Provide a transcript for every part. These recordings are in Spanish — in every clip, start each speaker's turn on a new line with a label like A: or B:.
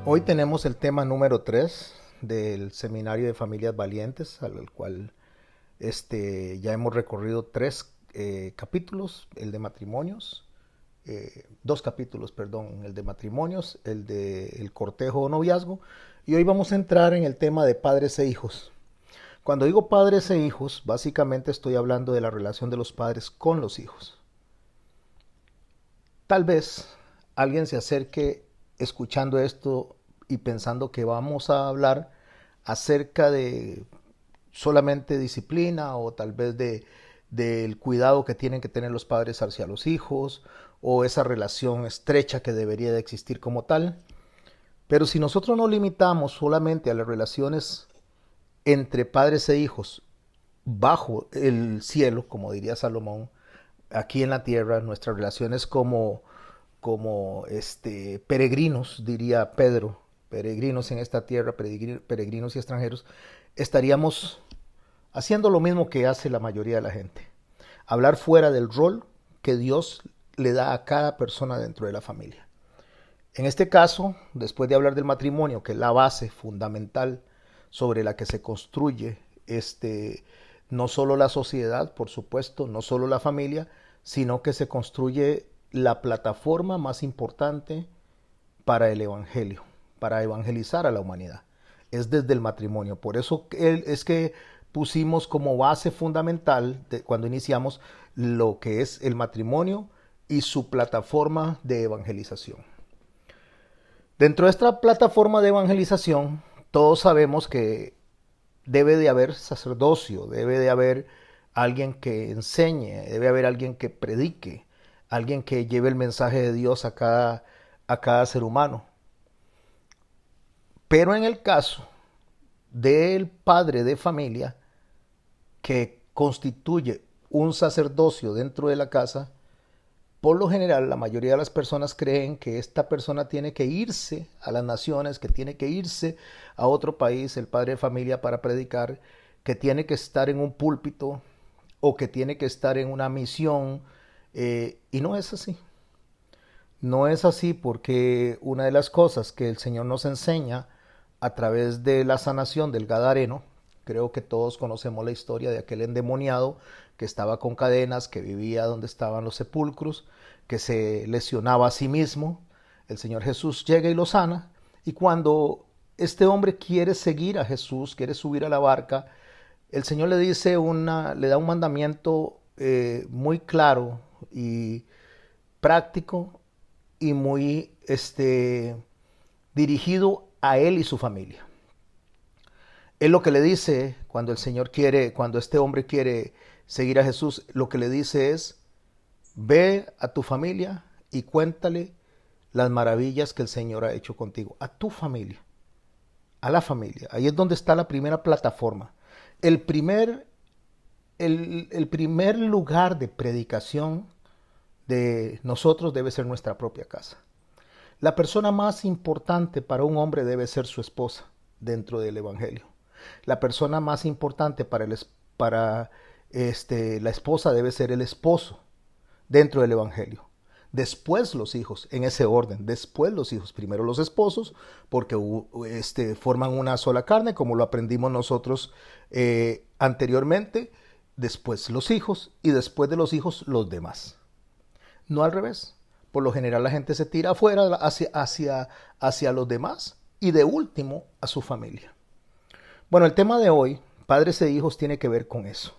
A: Hoy tenemos el tema número 3 del Seminario de Familias Valientes, al cual ya hemos recorrido tres capítulos, el de matrimonios, dos capítulos, perdón, el de matrimonios, el de el cortejo o noviazgo, y hoy vamos a entrar en el tema de padres e hijos. Cuando digo padres e hijos, básicamente estoy hablando de la relación de los padres con los hijos. Tal vez alguien se acerque escuchando esto y pensando que vamos a hablar acerca de solamente disciplina o tal vez del cuidado que tienen que tener los padres hacia los hijos o esa relación estrecha que debería de existir como tal. Pero si nosotros nos limitamos solamente a las relaciones entre padres e hijos bajo el cielo, como diría Salomón, aquí en la tierra, nuestras relaciones como peregrinos, diría Pedro, peregrinos en esta tierra, peregrinos y extranjeros, estaríamos haciendo lo mismo que hace la mayoría de la gente. Hablar fuera del rol que Dios le da a cada persona dentro de la familia. En este caso, después de hablar del matrimonio, que es la base fundamental sobre la que se construye no solo la sociedad, por supuesto, no solo la familia, sino que se construye la plataforma más importante para el evangelio, para evangelizar a la humanidad. Es desde el matrimonio. Por eso es que pusimos como base fundamental cuando iniciamos lo que es el matrimonio y su plataforma de evangelización. Dentro de esta plataforma de evangelización, todos sabemos que debe de haber sacerdocio, debe de haber alguien que enseñe, debe haber alguien que predique, alguien que lleve el mensaje de Dios a cada ser humano. Pero en el caso del padre de familia que constituye un sacerdocio dentro de la casa, por lo general la mayoría de las personas creen que esta persona tiene que irse a las naciones, que tiene que irse a otro país, el padre de familia, para predicar, que tiene que estar en un púlpito o que tiene que estar en una misión, y no es así. No es así porque una de las cosas que el Señor nos enseña a través de la sanación del Gadareno, creo que todos conocemos la historia de aquel endemoniado que estaba con cadenas, que vivía donde estaban los sepulcros, que se lesionaba a sí mismo. El Señor Jesús llega y lo sana, y cuando este hombre quiere seguir a Jesús, quiere subir a la barca, el Señor le da un mandamiento muy claro y práctico y muy dirigido a él y su familia. Él lo que le dice cuando cuando este hombre quiere seguir a Jesús, lo que le dice es: ve a tu familia y cuéntale las maravillas que el Señor ha hecho contigo. A tu familia, a la familia. Ahí es donde está la primera plataforma. El primer lugar de predicación de nosotros debe ser nuestra propia casa. La persona más importante para un hombre debe ser su esposa dentro del Evangelio. La persona más importante para la esposa debe ser el esposo dentro del Evangelio. Después los hijos, en ese orden. Después los hijos. Primero los esposos, porque forman una sola carne, como lo aprendimos nosotros anteriormente. Después los hijos y después de los hijos los demás. No al revés. Por lo general la gente se tira afuera hacia los demás y de último a su familia. Bueno, el tema de hoy, padres e hijos, tiene que ver con eso.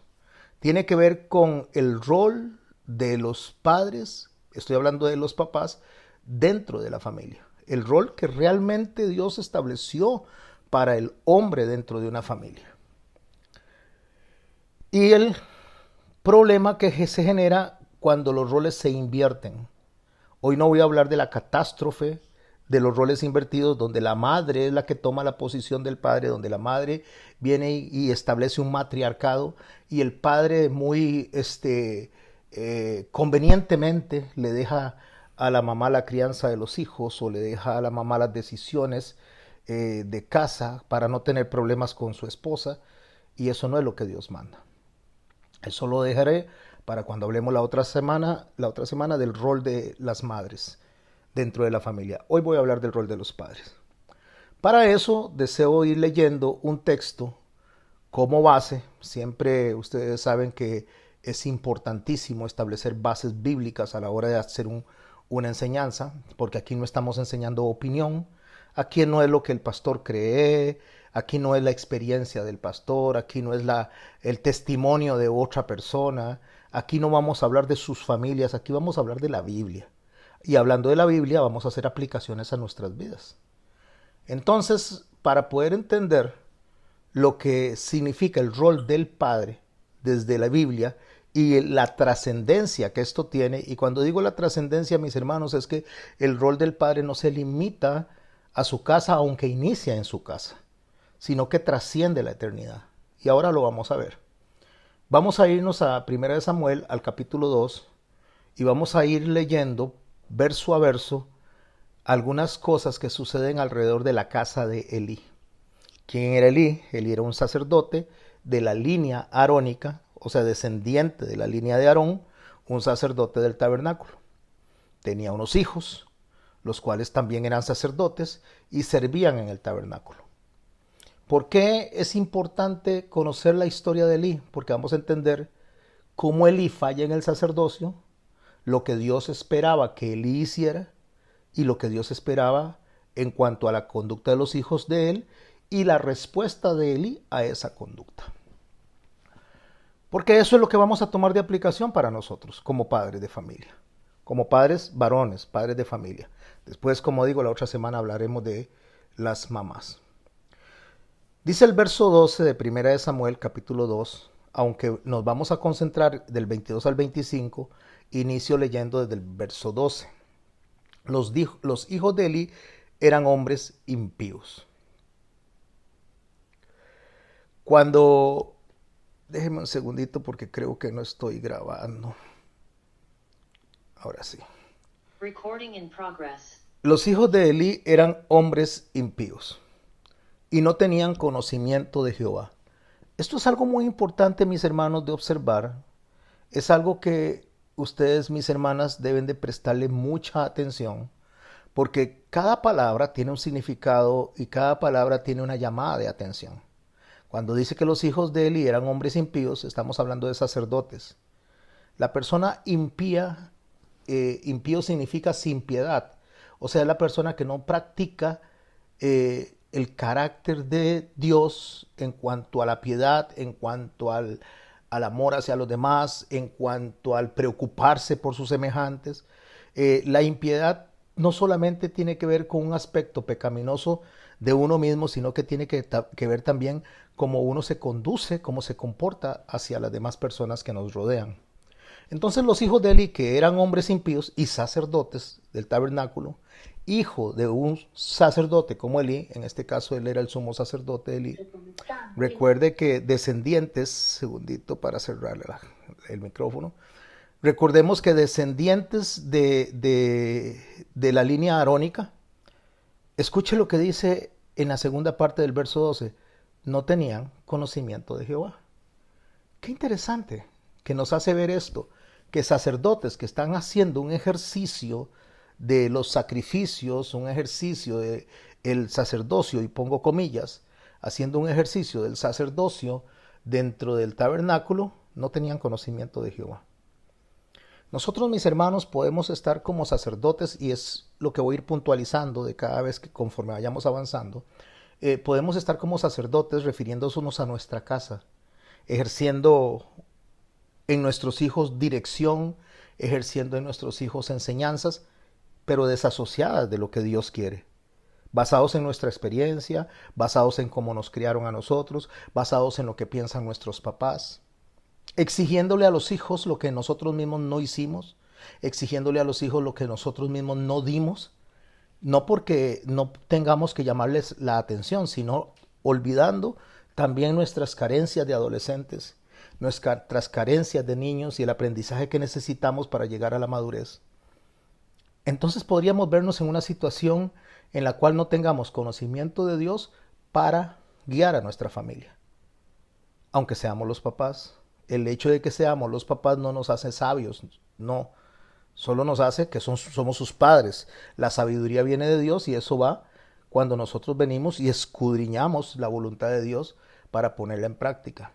A: Tiene que ver con el rol de los padres, estoy hablando de los papás, dentro de la familia. El rol que realmente Dios estableció para el hombre dentro de una familia. Y el problema que se genera cuando los roles se invierten. Hoy no voy a hablar de la catástrofe de los roles invertidos, donde la madre es la que toma la posición del padre, donde la madre viene y establece un matriarcado y el padre muy convenientemente le deja a la mamá la crianza de los hijos o le deja a la mamá las decisiones de casa para no tener problemas con su esposa, y eso no es lo que Dios manda. Eso lo dejaré para cuando hablemos la otra semana del rol de las madres dentro de la familia. Hoy voy a hablar del rol de los padres. Para eso deseo ir leyendo un texto como base. Siempre ustedes saben que es importantísimo establecer bases bíblicas a la hora de hacer una enseñanza, porque aquí no estamos enseñando opinión, aquí no es lo que el pastor cree, aquí no es la experiencia del pastor, aquí no es el testimonio de otra persona, aquí no vamos a hablar de sus familias, aquí vamos a hablar de la Biblia. Y hablando de la Biblia vamos a hacer aplicaciones a nuestras vidas. Entonces, para poder entender lo que significa el rol del Padre desde la Biblia y la trascendencia que esto tiene, y cuando digo la trascendencia, mis hermanos, es que el rol del Padre no se limita a su casa, aunque inicia en su casa, sino que trasciende la eternidad. Y ahora lo vamos a ver. Vamos a irnos a 1 Samuel, al capítulo 2, y vamos a ir leyendo verso a verso algunas cosas que suceden alrededor de la casa de Elí. ¿Quién era Elí? Elí era un sacerdote de la línea arónica, o sea, descendiente de la línea de Aarón, un sacerdote del tabernáculo. Tenía unos hijos, los cuales también eran sacerdotes y servían en el tabernáculo. ¿Por qué es importante conocer la historia de Elí? Porque vamos a entender cómo Elí falla en el sacerdocio, lo que Dios esperaba que Elí hiciera y lo que Dios esperaba en cuanto a la conducta de los hijos de él y la respuesta de Elí a esa conducta. Porque eso es lo que vamos a tomar de aplicación para nosotros como padres de familia, como padres varones, padres de familia. Después, como digo, la otra semana hablaremos de las mamás. Dice el verso 12 de 1 Samuel, capítulo 2, aunque nos vamos a concentrar del 22 al 25, inicio leyendo desde el verso 12. Los hijos de Elí eran hombres impíos. Cuando, déjenme un segundito porque creo que no estoy grabando. Ahora sí.
B: Recording in progress.
A: Los hijos de Elí eran hombres impíos y no tenían conocimiento de Jehová. Esto es algo muy importante, mis hermanos, de observar. Es algo que ustedes, mis hermanas, deben de prestarle mucha atención, porque cada palabra tiene un significado y cada palabra tiene una llamada de atención. Cuando dice que los hijos de Eli eran hombres impíos, estamos hablando de sacerdotes. La persona impía, impío significa sin piedad, o sea, la persona que no practica el carácter de Dios en cuanto a la piedad, en cuanto al amor hacia los demás, en cuanto al preocuparse por sus semejantes. La impiedad no solamente tiene que ver con un aspecto pecaminoso de uno mismo, sino que tiene que ver también cómo uno se conduce, cómo se comporta hacia las demás personas que nos rodean. Entonces los hijos de Eli, que eran hombres impíos y sacerdotes del tabernáculo, hijo de un sacerdote como Elí, en este caso él era el sumo sacerdote de Elí. Recuerde que descendientes, segundito para cerrarle el micrófono, recordemos que descendientes de la línea arónica, escuche lo que dice en la segunda parte del verso 12, no tenían conocimiento de Jehová. Qué interesante que nos hace ver esto, que sacerdotes que están haciendo un ejercicio de los sacrificios, un ejercicio de el sacerdocio, y pongo comillas, haciendo un ejercicio del sacerdocio dentro del tabernáculo, no tenían conocimiento de Jehová. Nosotros, mis hermanos, podemos estar como sacerdotes, y es lo que voy a ir puntualizando de cada vez que conforme vayamos avanzando, podemos estar como sacerdotes refiriéndonos a nuestra casa, ejerciendo en nuestros hijos dirección, ejerciendo en nuestros hijos enseñanzas, pero desasociadas de lo que Dios quiere. Basados en nuestra experiencia, basados en cómo nos criaron a nosotros, basados en lo que piensan nuestros papás, exigiéndole a los hijos lo que nosotros mismos no hicimos, exigiéndole a los hijos lo que nosotros mismos no dimos, no porque no tengamos que llamarles la atención, sino olvidando también nuestras carencias de adolescentes, nuestras carencias de niños y el aprendizaje que necesitamos para llegar a la madurez. Entonces podríamos vernos en una situación en la cual no tengamos conocimiento de Dios para guiar a nuestra familia. Aunque seamos los papás, el hecho de que seamos los papás no nos hace sabios, no. Solo nos hace que somos sus padres. La sabiduría viene de Dios y eso va cuando nosotros venimos y escudriñamos la voluntad de Dios para ponerla en práctica.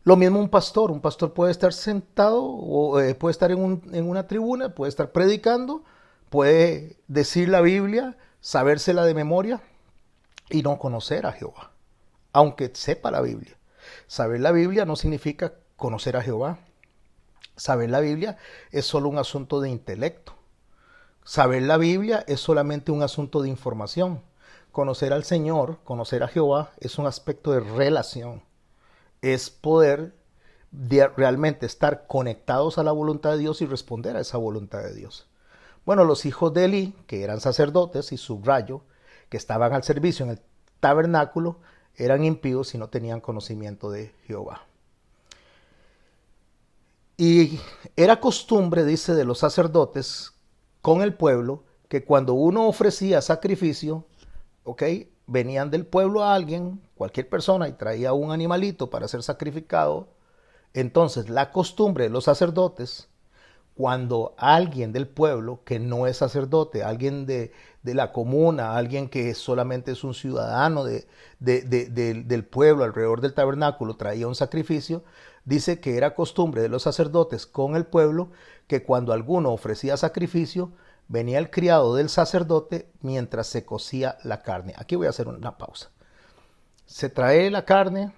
A: Lo mismo un pastor puede estar sentado o puede estar en una tribuna, puede estar predicando, puede decir la Biblia, sabérsela de memoria y no conocer a Jehová, aunque sepa la Biblia. Saber la Biblia no significa conocer a Jehová. Saber la Biblia es solo un asunto de intelecto. Saber la Biblia es solamente un asunto de información. Conocer al Señor, conocer a Jehová, es un aspecto de relación. Es poder realmente estar conectados a la voluntad de Dios y responder a esa voluntad de Dios. Bueno, los hijos de Elí, que eran sacerdotes, y subrayo, que estaban al servicio en el tabernáculo, eran impíos y no tenían conocimiento de Jehová. Y era costumbre, dice, de los sacerdotes con el pueblo, que cuando uno ofrecía sacrificio, venían del pueblo a alguien, cualquier persona, y traía un animalito para ser sacrificado. Entonces, la costumbre de los sacerdotes, cuando alguien del pueblo que no es sacerdote, alguien de la comuna, alguien que solamente es un ciudadano del pueblo alrededor del tabernáculo, traía un sacrificio, dice que era costumbre de los sacerdotes con el pueblo que cuando alguno ofrecía sacrificio, venía el criado del sacerdote mientras se cocía la carne. Aquí voy a hacer una pausa. Se trae la carne,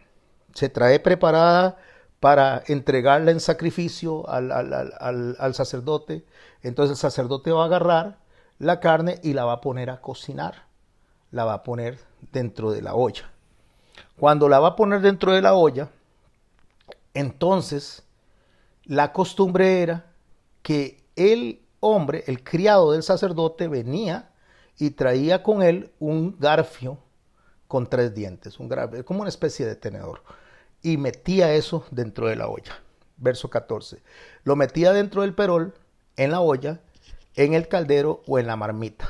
A: se trae preparada para entregarla en sacrificio al sacerdote. Entonces el sacerdote va a agarrar la carne y la va a poner a cocinar. La va a poner dentro de la olla. Cuando la va a poner dentro de la olla, entonces la costumbre era que el hombre, el criado del sacerdote, venía y traía con él un garfio con 3 dientes, como una especie de tenedor, y metía eso dentro de la olla. Verso 14. Lo metía dentro del perol, en la olla, en el caldero o en la marmita.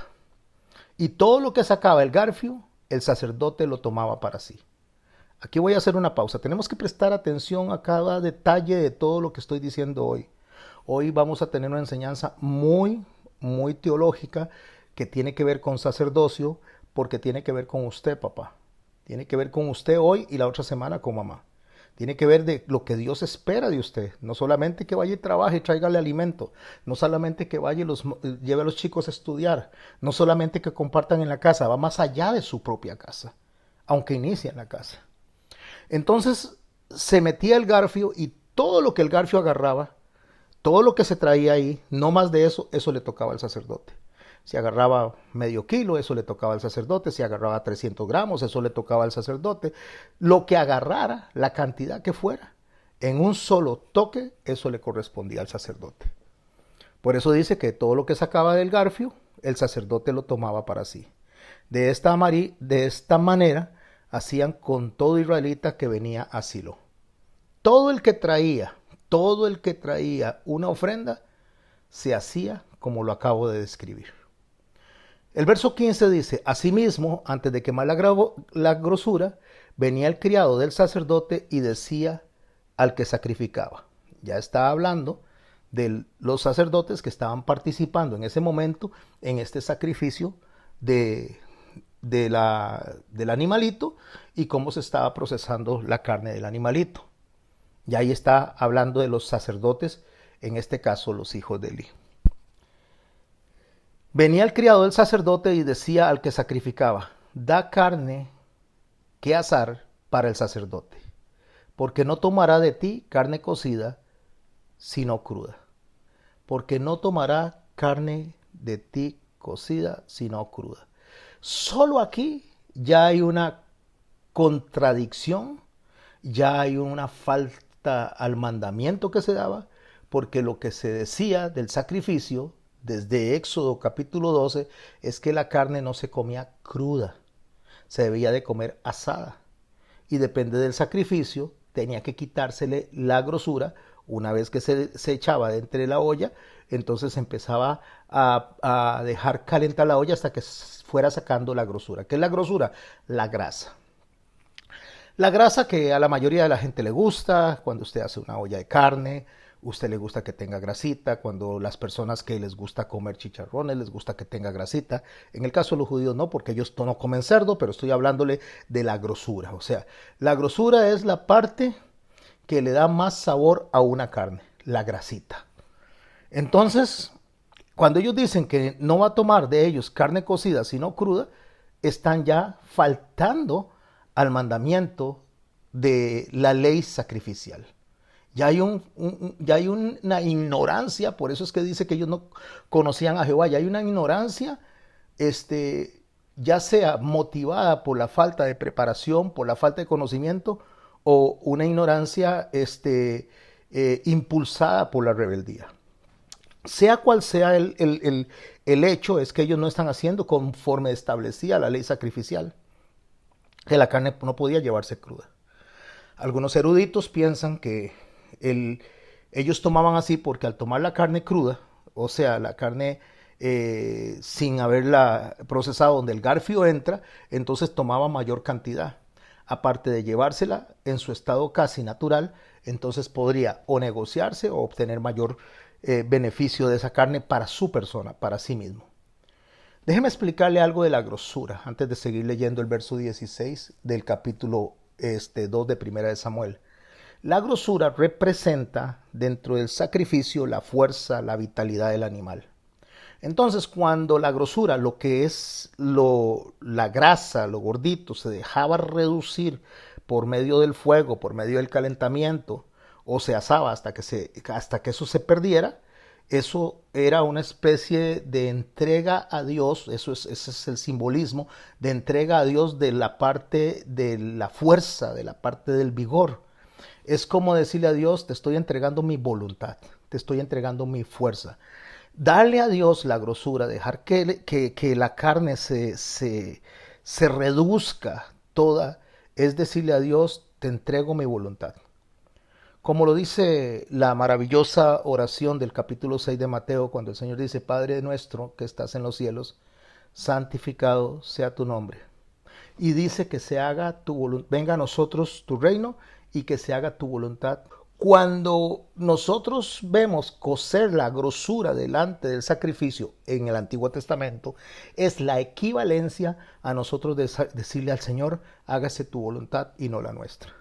A: Y todo lo que sacaba el garfio, el sacerdote lo tomaba para sí. Aquí voy a hacer una pausa. Tenemos que prestar atención a cada detalle de todo lo que estoy diciendo hoy. Hoy vamos a tener una enseñanza muy teológica que tiene que ver con sacerdocio, porque tiene que ver con usted, papá. Tiene que ver con usted hoy y la otra semana con mamá. Tiene que ver de lo que Dios espera de usted. No solamente que vaya y trabaje y tráigale alimento. No solamente que vaya y lleve a los chicos a estudiar. No solamente que compartan en la casa. Va más allá de su propia casa, aunque inicie en la casa. Entonces se metía el garfio y todo lo que el garfio agarraba, todo lo que se traía ahí, no más de eso, eso le tocaba al sacerdote. Si agarraba medio kilo, eso le tocaba al sacerdote. Si agarraba 300 gramos, eso le tocaba al sacerdote. Lo que agarrara, la cantidad que fuera, en un solo toque, eso le correspondía al sacerdote. Por eso dice que todo lo que sacaba del garfio, el sacerdote lo tomaba para sí. De esta manera, hacían con todo israelita que venía a Silo. Todo el que traía una ofrenda, se hacía como lo acabo de describir. El verso 15 dice, asimismo, antes de quemar la grosura, venía el criado del sacerdote y decía al que sacrificaba. Ya está hablando de los sacerdotes que estaban participando en ese momento en este sacrificio del animalito y cómo se estaba procesando la carne del animalito. Y ahí está hablando de los sacerdotes, en este caso los hijos de Elí. Venía el criado del sacerdote y decía al que sacrificaba, da carne que asar para el sacerdote, porque no tomará de ti carne cocida, sino cruda. Porque no tomará carne de ti cocida, sino cruda. Solo aquí ya hay una contradicción, ya hay una falta al mandamiento que se daba, porque lo que se decía del sacrificio desde Éxodo capítulo 12 es que la carne no se comía cruda, se debía de comer asada. Y depende del sacrificio, tenía que quitársele la grosura. Una vez que se echaba dentro de la olla, entonces empezaba a dejar calentar la olla hasta que fuera sacando la grosura. ¿Qué es la grosura? La grasa. La grasa que a la mayoría de la gente le gusta, cuando usted hace una olla de carne, usted le gusta que tenga grasita, cuando las personas que les gusta comer chicharrones, les gusta que tenga grasita. En el caso de los judíos no, porque ellos no comen cerdo, pero estoy hablándole de la grosura. O sea, la grosura es la parte que le da más sabor a una carne, la grasita. Entonces, cuando ellos dicen que no va a tomar de ellos carne cocida, sino cruda, están ya faltando al mandamiento de la ley sacrificial. Ya hay, ya hay una ignorancia, por eso es que dice que ellos no conocían a Jehová, ya hay una ignorancia, ya sea motivada por la falta de preparación, por la falta de conocimiento, o una ignorancia impulsada por la rebeldía. Sea cual sea el hecho, es que ellos no están haciendo conforme establecía la ley sacrificial, que la carne no podía llevarse cruda. Algunos eruditos piensan que ellos tomaban así porque al tomar la carne cruda, o sea, la carne sin haberla procesado, donde el garfio entra, entonces tomaba mayor cantidad. Aparte de llevársela en su estado casi natural, entonces podría o negociarse o obtener mayor beneficio de esa carne para su persona, para sí mismo. Déjeme explicarle algo de la grosura antes de seguir leyendo el verso 16 del capítulo 2 de Primera de Samuel. La grosura representa dentro del sacrificio la fuerza, la vitalidad del animal. Entonces, cuando la grosura, lo que es la grasa, lo gordito, se dejaba reducir por medio del fuego, por medio del calentamiento, o se asaba hasta que eso se perdiera, eso era una especie de entrega a Dios, ese es el simbolismo de entrega a Dios de la parte de la fuerza, de la parte del vigor. Es como decirle a Dios, te estoy entregando mi voluntad, te estoy entregando mi fuerza. Darle a Dios la grosura, dejar que la carne se reduzca toda, es decirle a Dios, te entrego mi voluntad. Como lo dice la maravillosa oración del capítulo 6 de Mateo, cuando el Señor dice, Padre nuestro que estás en los cielos, santificado sea tu nombre. Y dice que se haga tu voluntad, venga a nosotros tu reino y que se haga tu voluntad. Cuando nosotros vemos cocer la grosura delante del sacrificio en el Antiguo Testamento, es la equivalencia a nosotros decirle al Señor, hágase tu voluntad y no la nuestra.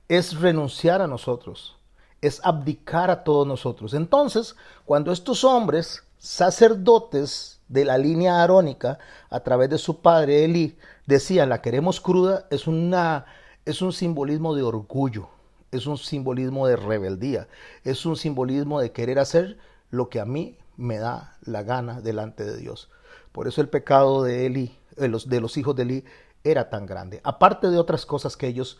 A: Es renunciar a nosotros, es abdicar a todos nosotros. Entonces, cuando estos hombres, sacerdotes de la línea arónica, a través de su padre Elí, decían, la queremos cruda, es un simbolismo de orgullo, es un simbolismo de rebeldía, es un simbolismo de querer hacer lo que a mí me da la gana delante de Dios. Por eso el pecado de Elí, de los hijos de Elí, era tan grande. Aparte de otras cosas que ellos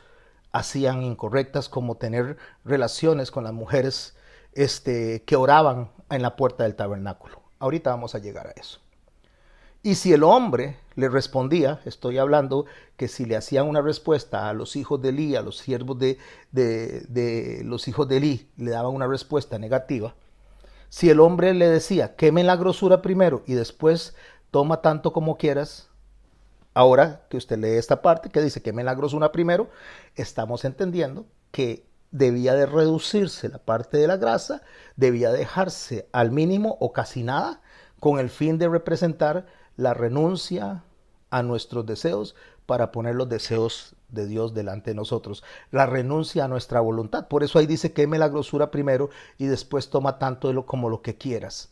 A: hacían incorrectas, como tener relaciones con las mujeres que oraban en la puerta del tabernáculo. Ahorita vamos a llegar a eso. Y si el hombre le respondía, estoy hablando que si le hacían una respuesta a los hijos de Elí, a los siervos de los hijos de Elí, le daban una respuesta negativa. Si el hombre le decía, queme la grosura primero y después toma tanto como quieras, ahora que usted lee esta parte que dice queme la grosura primero, estamos entendiendo que debía de reducirse la parte de la grasa, debía dejarse al mínimo o casi nada, con el fin de representar la renuncia a nuestros deseos para poner los deseos de Dios delante de nosotros, la renuncia a nuestra voluntad. Por eso ahí dice queme la grosura primero y después toma tanto como lo que quieras.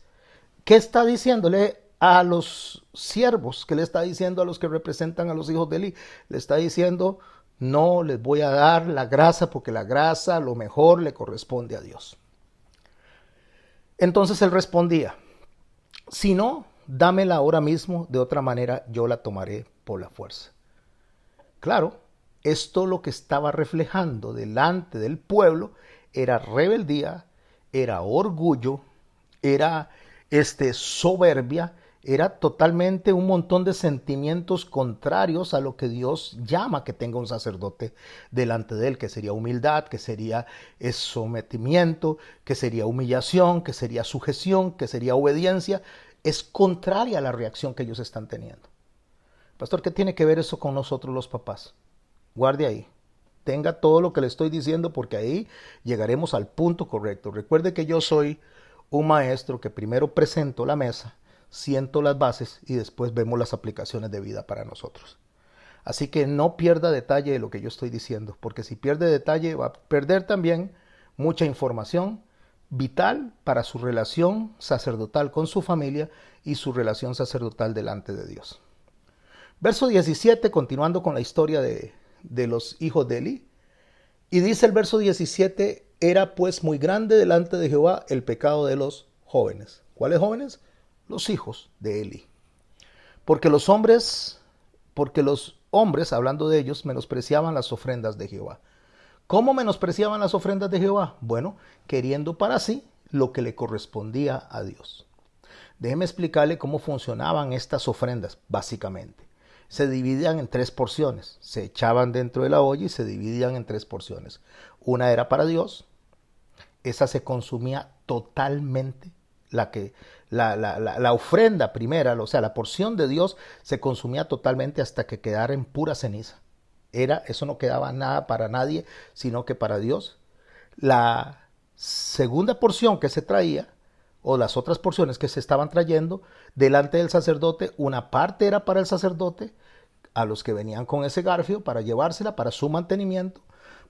A: ¿Qué está diciéndole a los siervos? ¿Qué le está diciendo a los que representan a los hijos de Elí? Le está diciendo, no les voy a dar la grasa porque la grasa lo mejor le corresponde a Dios. Entonces él respondía, si no, dámela ahora mismo, de otra manera yo la tomaré por la fuerza. Claro, esto lo que estaba reflejando delante del pueblo era rebeldía, era orgullo, era soberbia, era totalmente un montón de sentimientos contrarios a lo que Dios llama que tenga un sacerdote delante de él, que sería humildad, que sería sometimiento, que sería humillación, que sería sujeción, que sería obediencia. Es contraria a la reacción que ellos están teniendo. Pastor, ¿qué tiene que ver eso con nosotros los papás? Guarde ahí. tenga todo lo que le estoy diciendo porque ahí llegaremos al punto correcto. Recuerde que yo soy un maestro que primero presento la mesa, siento las bases y después vemos las aplicaciones de vida para nosotros. Así que no pierda detalle de lo que yo estoy diciendo, porque si pierde detalle va a perder también mucha información vital para su relación sacerdotal con su familia y su relación sacerdotal delante de Dios. Verso 17, continuando con la historia de los hijos de Elí. Y dice el verso 17, era pues muy grande delante de Jehová el pecado de los jóvenes. ¿Cuáles jóvenes? Los hijos de Elí. Porque los hombres, hablando de ellos, menospreciaban las ofrendas de Jehová. ¿Cómo menospreciaban las ofrendas de Jehová? Bueno, queriendo para sí lo que le correspondía a Dios. Déjeme explicarle cómo funcionaban estas ofrendas, básicamente. Se dividían en 3 porciones, se echaban dentro de la olla y se dividían en 3 porciones. Una era para Dios, esa se consumía totalmente, la ofrenda primera, o sea, la porción de Dios se consumía totalmente hasta que quedara en pura ceniza. Eso no quedaba nada para nadie, sino que para Dios. La segunda porción que se traía, o las otras porciones que se estaban trayendo delante del sacerdote, una parte era para el sacerdote, a los que venían con ese garfio para llevársela para su mantenimiento,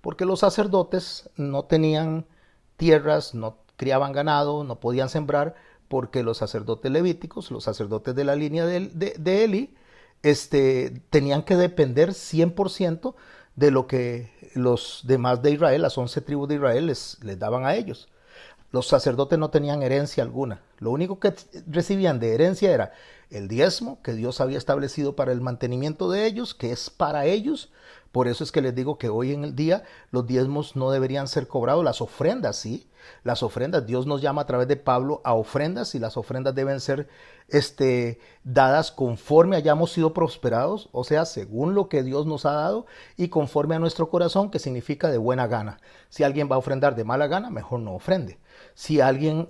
A: porque los sacerdotes no tenían tierras, no criaban ganado, no podían sembrar, porque los sacerdotes levíticos, los sacerdotes de la línea de Eli, tenían que depender 100% de lo que los demás de Israel, las 11 tribus de Israel, les daban a ellos. Los sacerdotes no tenían herencia alguna. Lo único que recibían de herencia era el diezmo que Dios había establecido para el mantenimiento de ellos, que es para ellos. Por eso es que les digo que hoy en el día los diezmos no deberían ser cobrados, las ofrendas sí. Las ofrendas, Dios nos llama a través de Pablo a ofrendas y las ofrendas deben ser dadas conforme hayamos sido prosperados, o sea, según lo que Dios nos ha dado y conforme a nuestro corazón, que significa de buena gana. Si alguien va a ofrendar de mala gana, mejor no ofrende. Si alguien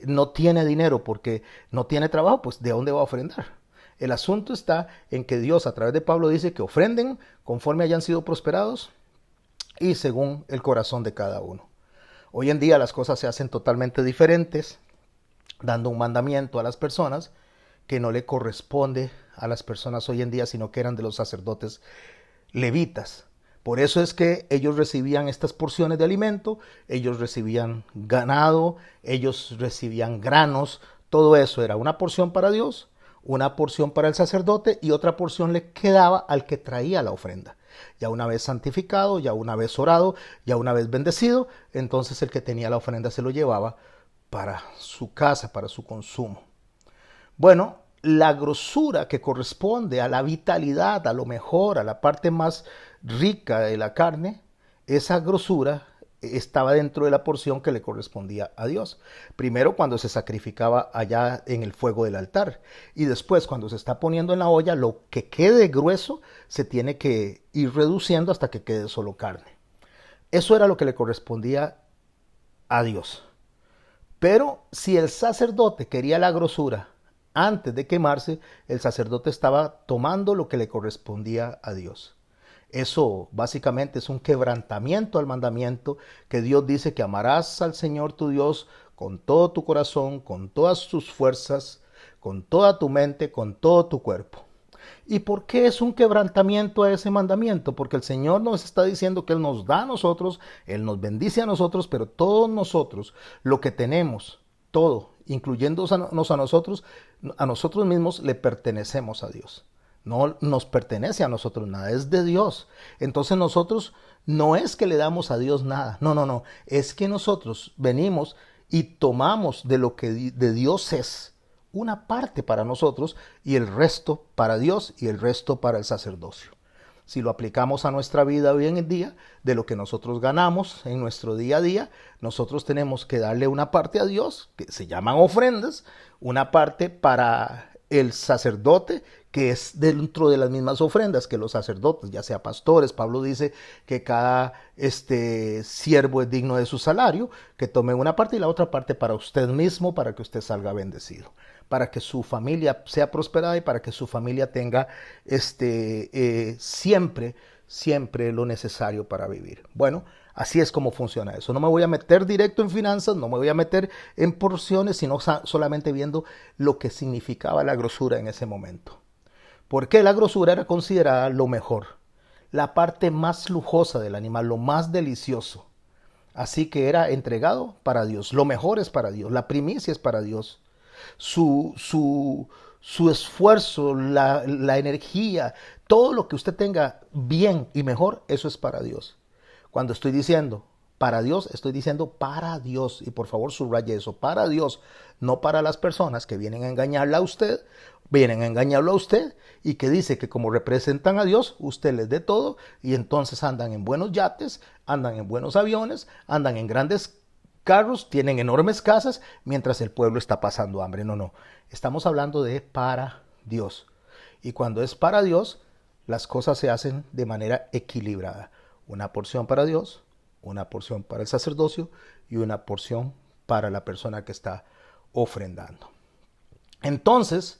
A: no tiene dinero porque no tiene trabajo, pues ¿de dónde va a ofrendar? El asunto está en que Dios a través de Pablo dice que ofrenden conforme hayan sido prosperados y según el corazón de cada uno. Hoy en día las cosas se hacen totalmente diferentes, dando un mandamiento a las personas que no le corresponde a las personas hoy en día, sino que eran de los sacerdotes levitas. Por eso es que ellos recibían estas porciones de alimento, ellos recibían ganado, ellos recibían granos, todo eso era una porción para Dios, una porción para el sacerdote y otra porción le quedaba al que traía la ofrenda. Ya una vez santificado, ya una vez orado, ya una vez bendecido, entonces el que tenía la ofrenda se lo llevaba para su casa, para su consumo. Bueno, la grosura que corresponde a la vitalidad, a lo mejor, a la parte más rica de la carne, esa grosura estaba dentro de la porción que le correspondía a Dios. Primero cuando se sacrificaba allá en el fuego del altar y después cuando se está poniendo en la olla, lo que quede grueso se tiene que ir reduciendo hasta que quede solo carne. Eso era lo que le correspondía a Dios. Pero si el sacerdote quería la grosura antes de quemarse, el sacerdote estaba tomando lo que le correspondía a Dios. Eso básicamente es un quebrantamiento al mandamiento que Dios dice que amarás al Señor tu Dios con todo tu corazón, con todas tus fuerzas, con toda tu mente, con todo tu cuerpo. ¿Y por qué es un quebrantamiento a ese mandamiento? Porque el Señor nos está diciendo que Él nos da a nosotros, Él nos bendice a nosotros, pero todos nosotros, lo que tenemos, todo, incluyéndonos a nosotros mismos, le pertenecemos a Dios. No nos pertenece a nosotros nada, es de Dios. Entonces nosotros no es que le damos a Dios nada, no, es que nosotros venimos y tomamos de lo que de Dios es, una parte para nosotros y el resto para Dios y el resto para el sacerdocio. Si lo aplicamos a nuestra vida hoy en día, de lo que nosotros ganamos en nuestro día a día, nosotros tenemos que darle una parte a Dios, que se llaman ofrendas, una parte para el sacerdote, que es dentro de las mismas ofrendas que los sacerdotes, ya sea pastores. Pablo dice que cada siervo es digno de su salario, que tome una parte y la otra parte para usted mismo, para que usted salga bendecido, para que su familia sea prosperada y para que su familia tenga siempre siempre lo necesario para vivir. Bueno, así es como funciona eso. No me voy a meter directo en finanzas, no me voy a meter en porciones, sino solamente viendo lo que significaba la grosura en ese momento. Porque la grosura era considerada lo mejor, la parte más lujosa del animal, lo más delicioso. Así que era entregado para Dios. Lo mejor es para Dios, la primicia es para Dios. Su esfuerzo, la energía, todo lo que usted tenga bien y mejor, eso es para Dios. Cuando estoy diciendo para Dios, estoy diciendo para Dios. Y por favor subraye eso, para Dios, no para las personas que vienen a engañarla a usted, vienen a engañarlo a usted y que dice que como representan a Dios, usted les dé todo y entonces andan en buenos yates, andan en buenos aviones, andan en grandes carros, tienen enormes casas, mientras el pueblo está pasando hambre. No, no. Estamos hablando de para Dios. Y cuando es para Dios, las cosas se hacen de manera equilibrada. Una porción para Dios, una porción para el sacerdocio y una porción para la persona que está ofrendando. Entonces,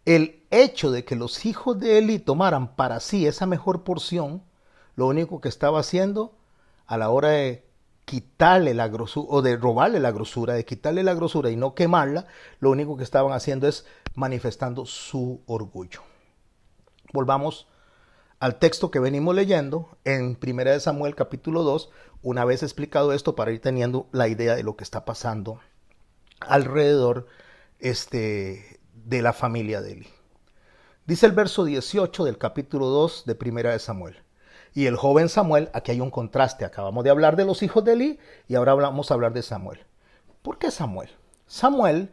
A: el hecho de que los hijos de Eli tomaran para sí esa mejor porción, lo único que estaba haciendo a la hora de quitarle la grosura o de robarle la grosura, de quitarle la grosura y no quemarla, lo único que estaban haciendo es manifestando su orgullo. Volvamos al texto que venimos leyendo en 1 Samuel capítulo 2, una vez explicado esto para ir teniendo la idea de lo que está pasando alrededor de la familia de Eli. Dice el verso 18 del capítulo 2 de 1 Samuel. Y el joven Samuel, aquí hay un contraste, acabamos de hablar de los hijos de Eli y ahora vamos a hablar de Samuel. ¿Por qué Samuel? Samuel,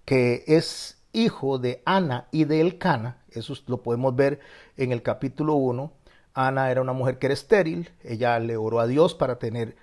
A: que es hijo de Ana y de Elcana, eso lo podemos ver en el capítulo 1. Ana era una mujer que era estéril, ella le oró a Dios para tener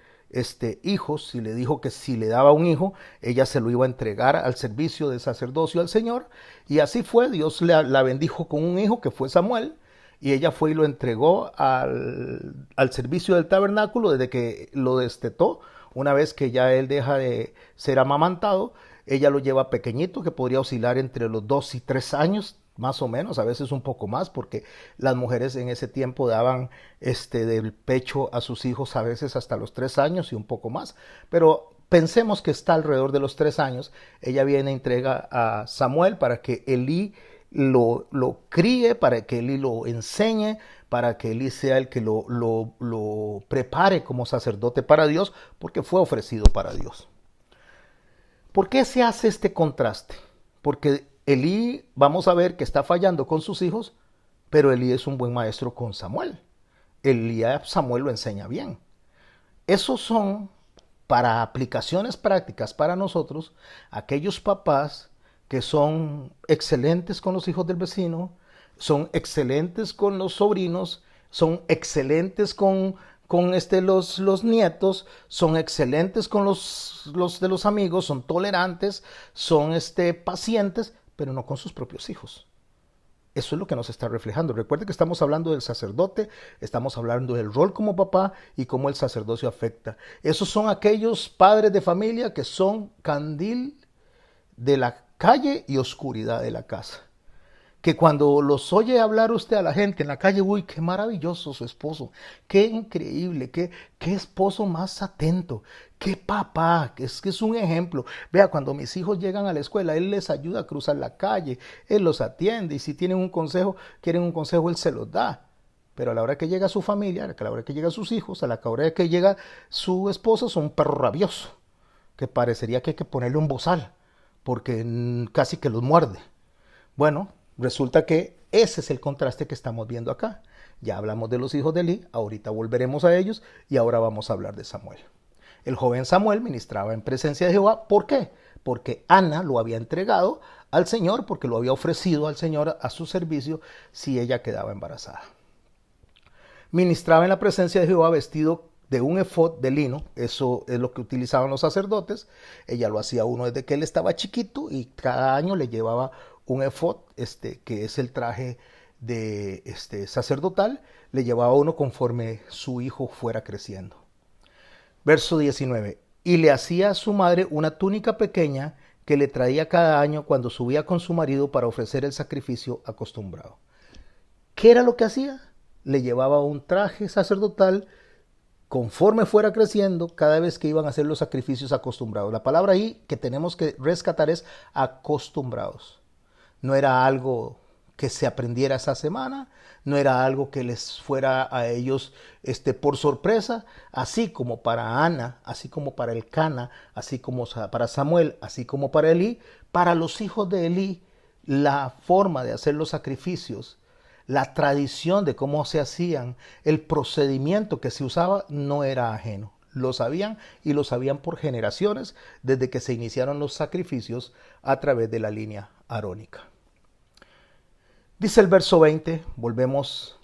A: hijos y le dijo que si le daba un hijo, ella se lo iba a entregar al servicio del sacerdocio al Señor. Y así fue, Dios la bendijo con un hijo que fue Samuel. Y ella fue y lo entregó al servicio del tabernáculo desde que lo destetó. Una vez que ya él deja de ser amamantado, ella lo lleva pequeñito, que podría oscilar entre los 2 y 3 años, más o menos, a veces un poco más, porque las mujeres en ese tiempo daban del pecho a sus hijos a veces hasta los 3 años y un poco más. Pero pensemos que está alrededor de los 3 años. Ella viene y entrega a Samuel para que Elí lo críe, para que Elí lo enseñe, para que Elí sea el que lo prepare como sacerdote para Dios, porque fue ofrecido para Dios. ¿Por qué se hace este contraste? Porque Elí, vamos a ver que está fallando con sus hijos, pero Elí es un buen maestro con Samuel. Elí a Samuel lo enseña bien. Esos son, para aplicaciones prácticas para nosotros, aquellos papás que son excelentes con los hijos del vecino, son excelentes con los sobrinos, son excelentes con los nietos, son excelentes con los de los amigos, son tolerantes, son pacientes, pero no con sus propios hijos. Eso es lo que nos está reflejando. Recuerde que estamos hablando del sacerdote, estamos hablando del rol como papá y cómo el sacerdocio afecta. Esos son aquellos padres de familia que son candil de la calle y oscuridad de la casa. Que cuando los oye hablar usted a la gente en la calle, uy, qué maravilloso su esposo, qué increíble, qué esposo más atento, qué papá, que es un ejemplo. Vea, cuando mis hijos llegan a la escuela, él les ayuda a cruzar la calle, él los atiende y si tienen un consejo, quieren un consejo, él se los da. Pero a la hora que llega su familia, a la hora que llegan sus hijos, a la hora que llega su esposa, son un perro rabioso, que parecería que hay que ponerle un bozal, porque casi que los muerde. Bueno, resulta que ese es el contraste que estamos viendo acá. Ya hablamos de los hijos de Elí, ahorita volveremos a ellos y ahora vamos a hablar de Samuel. El joven Samuel ministraba en presencia de Jehová. ¿Por qué? Porque Ana lo había entregado al Señor, porque lo había ofrecido al Señor a su servicio si ella quedaba embarazada. Ministraba en la presencia de Jehová vestido de un efod de lino, eso es lo que utilizaban los sacerdotes. Ella lo hacía uno desde que él estaba chiquito y cada año le llevaba un efod, que es el traje de sacerdotal, le llevaba uno conforme su hijo fuera creciendo. Verso 19. Y le hacía a su madre una túnica pequeña que le traía cada año cuando subía con su marido para ofrecer el sacrificio acostumbrado. ¿Qué era lo que hacía? le llevaba un traje sacerdotal conforme fuera creciendo cada vez que iban a hacer los sacrificios acostumbrados. La palabra ahí que tenemos que rescatar es acostumbrados. No era algo que se aprendiera esa semana, no era algo que les fuera a ellos por sorpresa, así como para Ana, así como para Elcana, así como para Samuel, así como para Elí, para los hijos de Elí, la forma de hacer los sacrificios, la tradición de cómo se hacían, el procedimiento que se usaba no era ajeno. Lo sabían y lo sabían por generaciones desde que se iniciaron los sacrificios a través de la línea arónica. Dice el verso 20, volvemos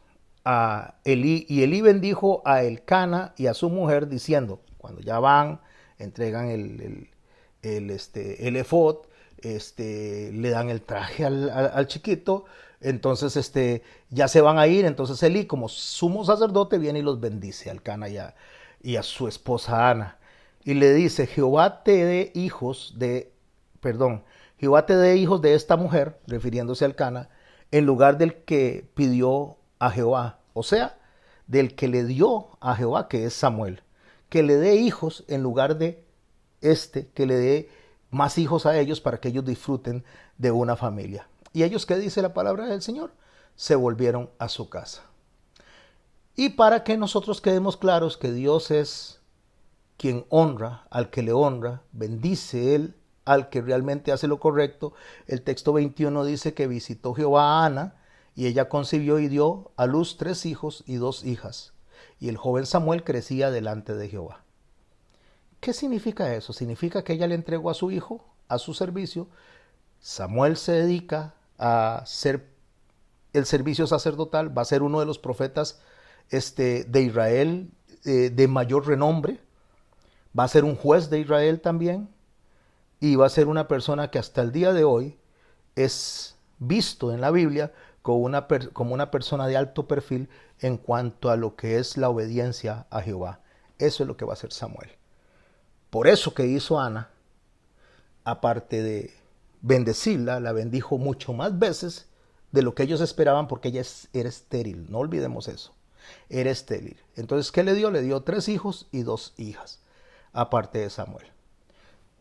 A: a Elí, y Elí bendijo a Elcana y a su mujer diciendo, cuando ya van, entregan el efod, le dan el traje al chiquito, entonces ya se van a ir, entonces Elí como sumo sacerdote viene y los bendice a Elcana y a su esposa Ana, y le dice, Jehová te dé hijos de esta mujer, refiriéndose a Elcana, en lugar del que pidió a Jehová, o sea, del que le dio a Jehová, que es Samuel, que le dé hijos en lugar de que le dé más hijos a ellos para que ellos disfruten de una familia. ¿Y ellos qué dice la palabra del Señor? Se volvieron a su casa. Y para que nosotros quedemos claros que Dios es quien honra al que le honra, bendice Él al que realmente hace lo correcto, el texto 21 dice que visitó Jehová a Ana y ella concibió y dio a luz 3 hijos y 2 hijas. Y el joven Samuel crecía delante de Jehová. ¿Qué significa eso? Significa que ella le entregó a su hijo a su servicio. Samuel se dedica a hacer el servicio sacerdotal, va a ser uno de los profetas de Israel de mayor renombre, va a ser un juez de Israel también, y va a ser una persona que hasta el día de hoy es visto en la Biblia como una persona de alto perfil en cuanto a lo que es la obediencia a Jehová. Eso es lo que va a hacer Samuel. Por eso que hizo Ana, aparte de bendecirla, la bendijo mucho más veces de lo que ellos esperaban, porque ella era estéril. No olvidemos eso. Era estéril. Entonces, ¿qué le dio? Le dio 3 hijos y 2 hijas, aparte de Samuel.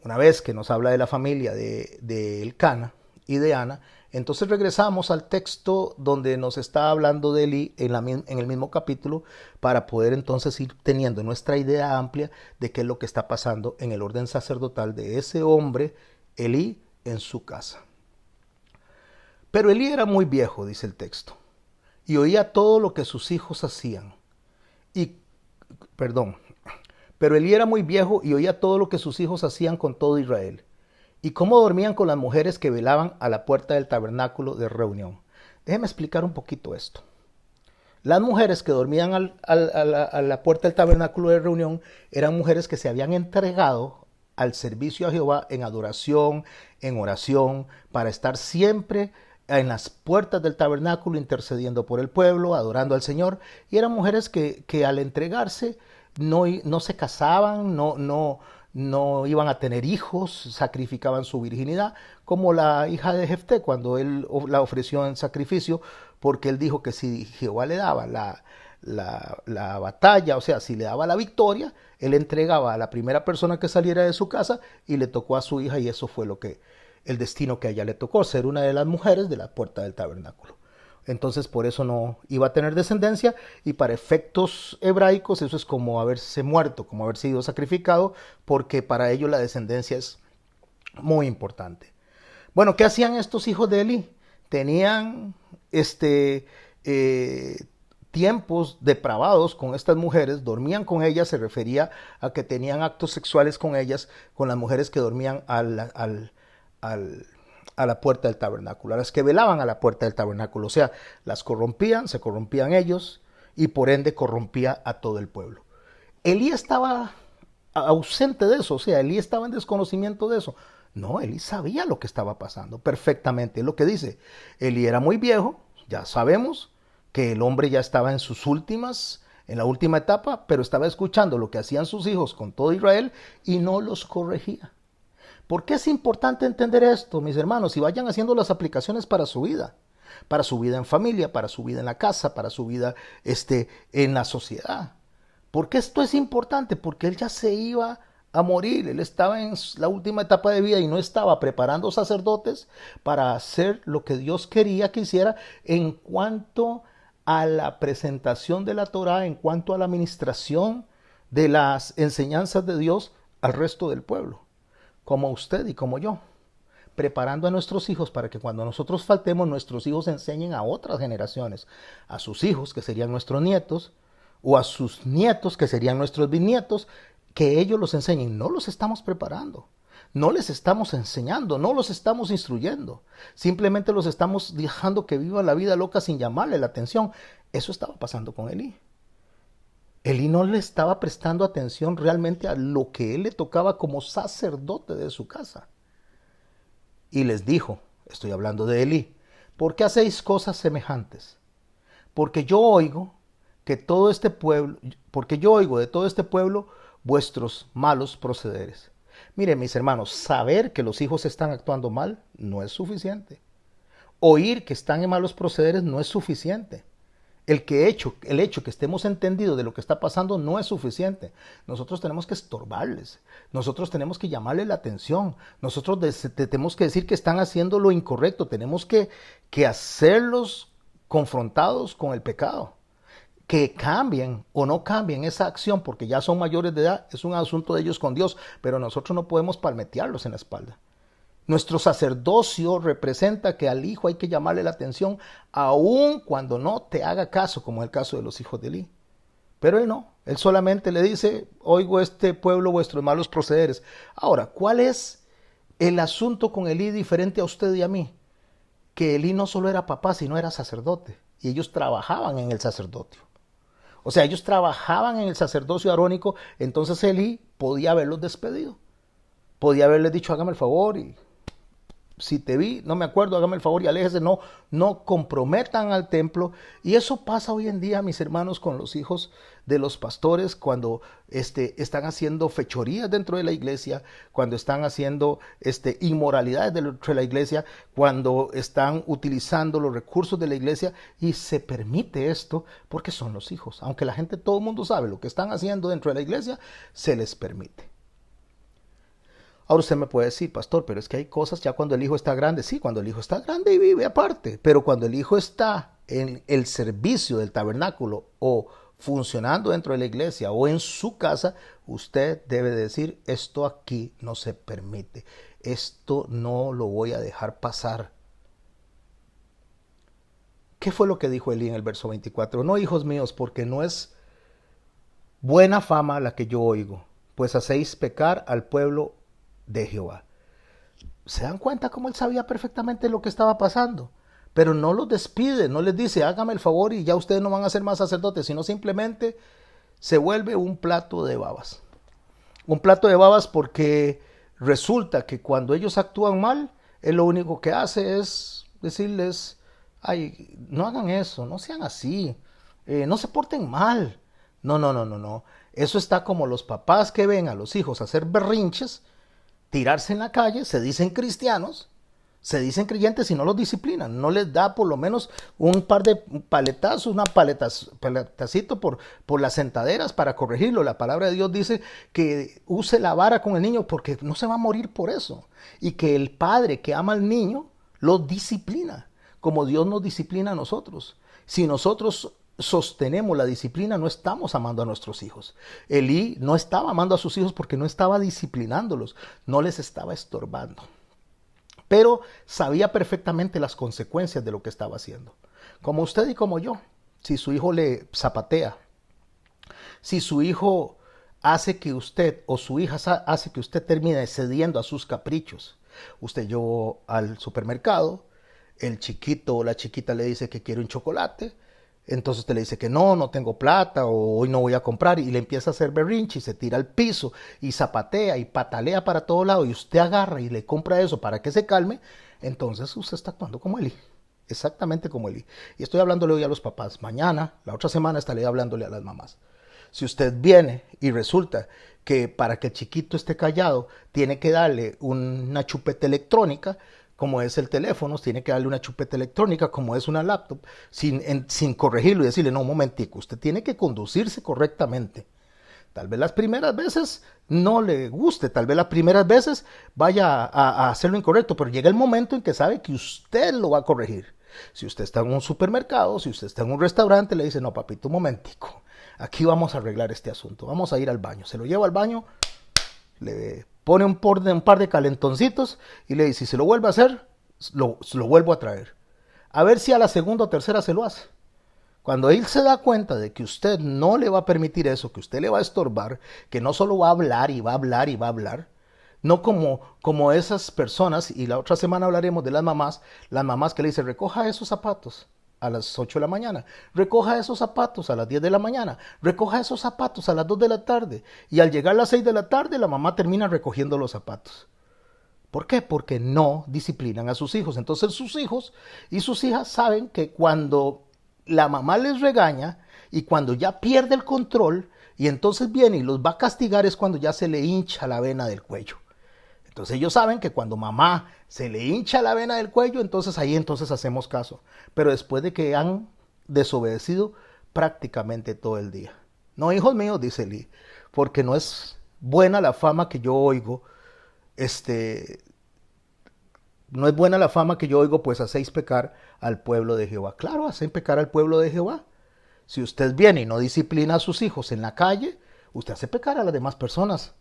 A: Una vez que nos habla de la familia de Elcana y de Ana, entonces regresamos al texto donde nos está hablando de Elí en el mismo capítulo, para poder entonces ir teniendo nuestra idea amplia de qué es lo que está pasando en el orden sacerdotal de ese hombre, Elí, en su casa. Pero Elí era muy viejo, dice el texto, y oía todo lo que sus hijos hacían. Pero Elí era muy viejo y oía todo lo que sus hijos hacían con todo Israel, y cómo dormían con las mujeres que velaban a la puerta del tabernáculo de reunión. Déjeme explicar un poquito esto. Las mujeres que dormían a la puerta del tabernáculo de reunión eran mujeres que se habían entregado al servicio a Jehová en adoración, en oración, para estar siempre en las puertas del tabernáculo intercediendo por el pueblo, adorando al Señor. Y eran mujeres que al entregarse no se casaban, no iban a tener hijos, sacrificaban su virginidad, como la hija de Jefté cuando él la ofreció en sacrificio, porque él dijo que si Jehová le daba la batalla, o sea, si le daba la victoria, él entregaba a la primera persona que saliera de su casa, y le tocó a su hija, y eso fue el destino que a ella le tocó, ser una de las mujeres de la puerta del tabernáculo. Entonces por eso no iba a tener descendencia, y para efectos hebraicos eso es como haberse muerto, como haber sido sacrificado, porque para ellos la descendencia es muy importante. Bueno, ¿qué hacían estos hijos de Elí? Tenían tiempos depravados con estas mujeres, dormían con ellas, se refería a que tenían actos sexuales con ellas, con las mujeres que dormían a la puerta del tabernáculo, a las que velaban a la puerta del tabernáculo. O sea, las corrompían, se corrompían ellos, y por ende corrompía a todo el pueblo. Elí estaba ausente de eso, o sea, Elí estaba en desconocimiento de eso. No, Elí sabía lo que estaba pasando perfectamente. Es lo que dice. Elí era muy viejo, ya sabemos que el hombre ya estaba en la última etapa, pero estaba escuchando lo que hacían sus hijos con todo Israel y no los corregía. ¿Por qué es importante entender esto, mis hermanos? Y vayan haciendo las aplicaciones para su vida. para su vida en familia, para su vida en la casa, para su vida en la sociedad. ¿Por qué esto es importante? Porque él ya se iba a morir, él estaba en la última etapa de vida y no estaba preparando sacerdotes para hacer lo que Dios quería que hiciera en cuanto a la presentación de la Torá, en cuanto a la administración de las enseñanzas de Dios al resto del pueblo, como usted y como yo, preparando a nuestros hijos para que cuando nosotros faltemos, nuestros hijos enseñen a otras generaciones, a sus hijos, que serían nuestros nietos, o a sus nietos, que serían nuestros bisnietos, que ellos los enseñen. No los estamos preparando, no les estamos enseñando, no los estamos instruyendo. Simplemente los estamos dejando que vivan la vida loca sin llamarle la atención. Eso estaba pasando con Elí. Elí no le estaba prestando atención realmente a lo que él le tocaba como sacerdote de su casa. Y les dijo, estoy hablando de Elí, ¿por qué hacéis cosas semejantes? Porque yo oigo que todo este pueblo, porque yo oigo de todo este pueblo vuestros malos procederes. Miren, mis hermanos, saber que los hijos están actuando mal no es suficiente. Oír que están en malos procederes no es suficiente. El hecho que estemos entendidos de lo que está pasando no es suficiente. Nosotros tenemos que estorbarles. Nosotros tenemos que llamarle la atención. Nosotros tenemos que decir que están haciendo lo incorrecto. Tenemos que hacerlos confrontados con el pecado. Que cambien o no cambien esa acción porque ya son mayores de edad, es un asunto de ellos con Dios, pero nosotros no podemos palmetearlos en la espalda. Nuestro sacerdocio representa que al hijo hay que llamarle la atención aun cuando no te haga caso, como es el caso de los hijos de Elí. Pero él no, él solamente le dice, oigo este pueblo vuestros malos procederes. Ahora, ¿cuál es el asunto con Elí diferente a usted y a mí? Que Elí no solo era papá, sino era sacerdote, y ellos trabajaban en el sacerdocio. O sea, ellos trabajaban en el sacerdocio arónico, entonces Elí podía haberlos despedido. Podía haberles dicho, hágame el favor y si te vi, no me acuerdo, hágame el favor y aléjese, no comprometan al templo. Y eso pasa hoy en día, mis hermanos, con los hijos de los pastores cuando están haciendo fechorías dentro de la iglesia, cuando están haciendo inmoralidades dentro de la iglesia, cuando están utilizando los recursos de la iglesia y se permite esto porque son los hijos. Aunque la gente, todo el mundo sabe lo que están haciendo dentro de la iglesia, se les permite. Ahora usted me puede decir, pastor, pero es que hay cosas ya cuando el hijo está grande. Sí, cuando el hijo está grande y vive aparte. Pero cuando el hijo está en el servicio del tabernáculo o funcionando dentro de la iglesia o en su casa, usted debe decir, esto aquí no se permite. Esto no lo voy a dejar pasar. ¿Qué fue lo que dijo Elí en el verso 24? No, hijos míos, porque no es buena fama la que yo oigo, pues hacéis pecar al pueblo de Jehová. ¿Se dan cuenta cómo él sabía perfectamente lo que estaba pasando? Pero no los despide, no les dice, hágame el favor y ya ustedes no van a ser más sacerdotes, sino simplemente se vuelve un plato de babas. Un plato de babas porque resulta que cuando ellos actúan mal, él lo único que hace es decirles, ay, no hagan eso, no sean así, no se porten mal. No. Eso está como los papás que ven a los hijos hacer berrinches, tirarse en la calle, se dicen cristianos, se dicen creyentes y no los disciplinan, no les da por lo menos un par de paletazos, paletacito por las sentaderas para corregirlo. La palabra de Dios dice que use la vara con el niño porque no se va a morir por eso. Y que el padre que ama al niño lo disciplina, como Dios nos disciplina a nosotros. Si nosotros sostenemos la disciplina, no estamos amando a nuestros hijos. Elí no estaba amando a sus hijos porque no estaba disciplinándolos, no les estaba estorbando. Pero sabía perfectamente las consecuencias de lo que estaba haciendo. Como usted y como yo, si su hijo le zapatea, si su hijo hace que usted o su hija hace que usted termine cediendo a sus caprichos. Usted llegó al supermercado, el chiquito o la chiquita le dice que quiere un chocolate, entonces usted le dice que no tengo plata o hoy no voy a comprar y le empieza a hacer berrinche y se tira al piso y zapatea y patalea para todo lado y usted agarra y le compra eso para que se calme, entonces usted está actuando como Elí, exactamente como Elí. Y estoy hablándole hoy a los papás, mañana, la otra semana estaré hablándole a las mamás. Si usted viene y resulta que para que el chiquito esté callado tiene que darle una chupeta electrónica, como es el teléfono, tiene que darle una chupeta electrónica, como es una laptop, sin corregirlo y decirle, no, un momentico, usted tiene que conducirse correctamente. Tal vez las primeras veces no le guste, tal vez las primeras veces vaya a hacerlo incorrecto, pero llega el momento en que sabe que usted lo va a corregir. Si usted está en un supermercado, si usted está en un restaurante, le dice, no, papito, un momentico, aquí vamos a arreglar este asunto, vamos a ir al baño. Se lo lleva al baño, le pone un par de calentoncitos y le dice, si se lo vuelve a hacer, lo vuelvo a traer. A ver si a la segunda o tercera se lo hace. Cuando él se da cuenta de que usted no le va a permitir eso, que usted le va a estorbar, que no solo va a hablar y va a hablar y va a hablar, no como esas personas, y la otra semana hablaremos de las mamás que le dicen, recoja esos zapatos a las 8 de la mañana, recoja esos zapatos a las 10 de la mañana, recoja esos zapatos a las 2 de la tarde, y al llegar a las 6 de la tarde la mamá termina recogiendo los zapatos. ¿Por qué? Porque no disciplinan a sus hijos. Entonces sus hijos y sus hijas saben que cuando la mamá les regaña y cuando ya pierde el control y entonces viene y los va a castigar es cuando ya se le hincha la vena del cuello. Entonces ellos saben que cuando mamá se le hincha la vena del cuello, entonces ahí entonces hacemos caso. Pero después de que han desobedecido prácticamente todo el día. No, hijos míos, dice Lee, porque no es buena la fama que yo oigo, no es buena la fama que yo oigo, pues hacéis pecar al pueblo de Jehová. Claro, hacen pecar al pueblo de Jehová. Si usted viene y no disciplina a sus hijos en la calle, usted hace pecar a las demás personas.